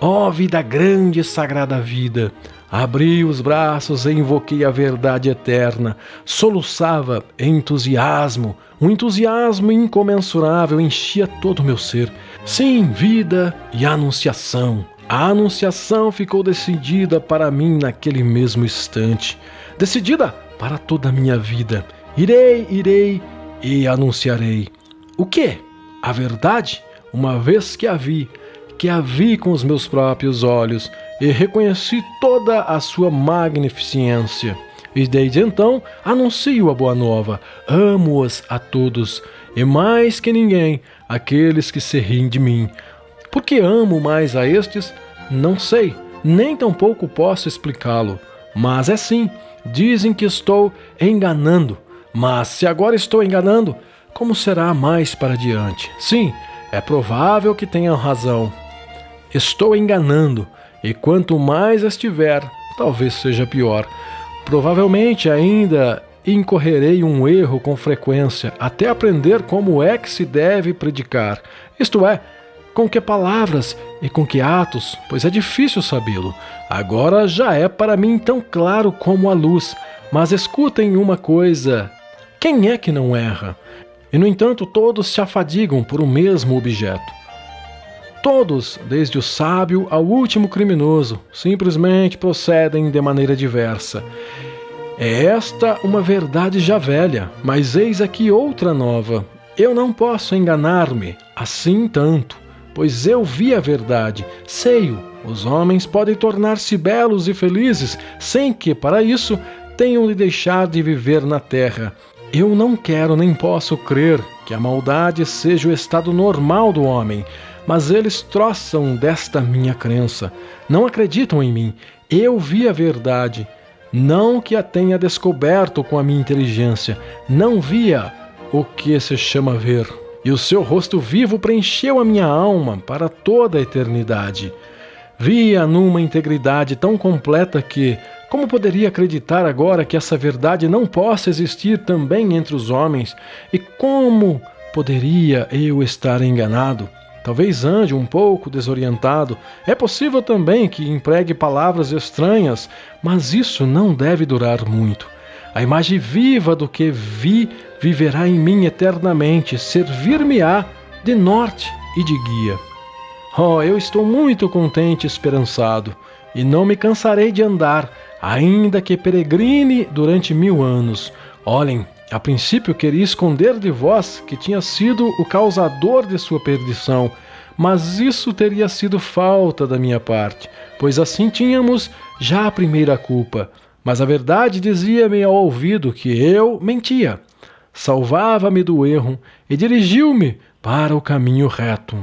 Ó vida grande e sagrada vida! Abri os braços e invoquei a verdade eterna. Soluçava entusiasmo. Um entusiasmo incomensurável enchia todo o meu ser. Sim, vida e anunciação. A anunciação ficou decidida para mim naquele mesmo instante. Decidida para toda a minha vida. Irei e anunciarei. O quê? A verdade? Uma vez que a vi com os meus próprios olhos e reconheci toda a sua magnificência. E desde então anuncio a boa nova. Amo-os a todos, e mais que ninguém, aqueles que se riem de mim. Por que amo mais a estes? Não sei, nem tampouco posso explicá-lo. Mas é assim, dizem que estou enganando. Mas se agora estou enganando, como será mais para diante? Sim, é provável que tenham razão. Estou enganando, e quanto mais estiver, talvez seja pior. Provavelmente ainda incorrerei um erro com frequência, até aprender como é que se deve predicar. Isto é, com que palavras e com que atos, pois é difícil sabê-lo. Agora já é para mim tão claro como a luz. Mas escutem uma coisa: quem é que não erra? E no entanto todos se afadigam por o mesmo objeto. Todos, desde o sábio ao último criminoso, simplesmente procedem de maneira diversa. É esta uma verdade já velha, mas eis aqui outra nova. Eu não posso enganar-me assim tanto, pois eu vi a verdade, sei-o. Os homens podem tornar-se belos e felizes, sem que, para isso, tenham de deixar de viver na terra. Eu não quero nem posso crer que a maldade seja o estado normal do homem, mas eles troçam desta minha crença. Não acreditam em mim. Eu vi a verdade, não que a tenha descoberto com a minha inteligência. Não via o que se chama ver. E o seu rosto vivo preencheu a minha alma para toda a eternidade. Via numa integridade tão completa que, Como poderia acreditar agora que essa verdade não possa existir também entre os homens? E como poderia eu estar enganado? Talvez ande um pouco desorientado. É possível também que empregue palavras estranhas, mas isso não deve durar muito. A imagem viva do que vi viverá em mim eternamente, servir-me-á de norte e de guia. Oh, eu estou muito contente e esperançado, e não me cansarei de andar, ainda que peregrine durante 1000 anos. Olhem, a princípio queria esconder de vós que tinha sido o causador de sua perdição, mas isso teria sido falta da minha parte, pois assim tínhamos já a primeira culpa. Mas a verdade dizia-me ao ouvido que eu mentia. Salvava-me do erro e dirigiu-me para o caminho reto.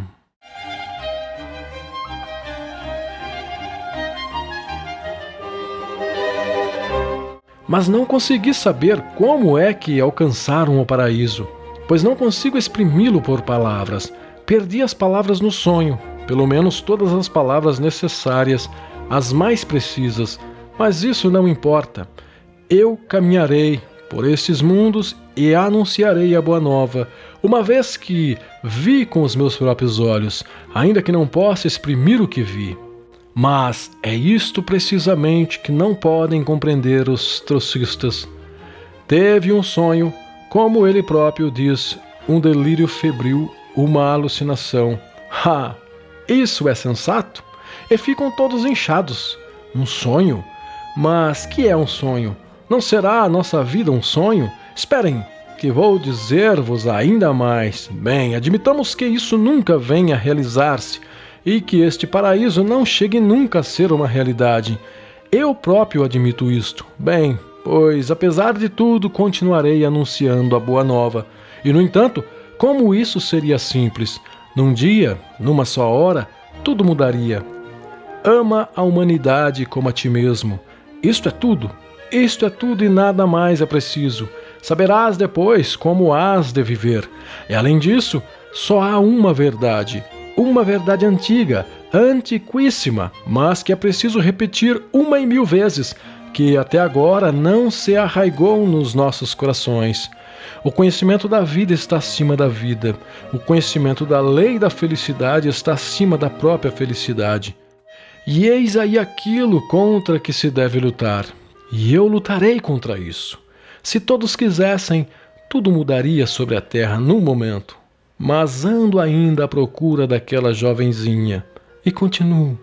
Mas não consegui saber como é que alcançaram o paraíso, pois não consigo exprimi-lo por palavras. Perdi as palavras no sonho, pelo menos todas as palavras necessárias, as mais precisas, mas isso não importa. Eu caminharei por estes mundos e anunciarei a boa nova, uma vez que vi com os meus próprios olhos, ainda que não possa exprimir o que vi. Mas é isto precisamente que não podem compreender os trotskistas. Teve um sonho, como ele próprio diz, um delírio febril, uma alucinação. Ah, isso é sensato? E ficam todos inchados. Um sonho? Mas que é um sonho? Não será a nossa vida um sonho? Esperem, que vou dizer-vos ainda mais. Bem, admitamos que isso nunca venha a realizar-se, e que este paraíso não chegue nunca a ser uma realidade. Eu próprio admito isto. Bem, pois apesar de tudo continuarei anunciando a boa nova. E no entanto, como isso seria simples? Num dia, numa só hora, tudo mudaria. Ama a humanidade como a ti mesmo. Isto é tudo. Isto é tudo e nada mais é preciso. Saberás depois como hás de viver. E além disso, só há uma verdade antiga, antiquíssima, mas que é preciso repetir 1.000 vezes, que até agora não se arraigou nos nossos corações. O conhecimento da vida está acima da vida. O conhecimento da lei da felicidade está acima da própria felicidade. E eis aí aquilo contra que se deve lutar. E eu lutarei contra isso. Se todos quisessem, tudo mudaria sobre a terra num momento. Mas ando ainda à procura daquela jovenzinha. E continuo.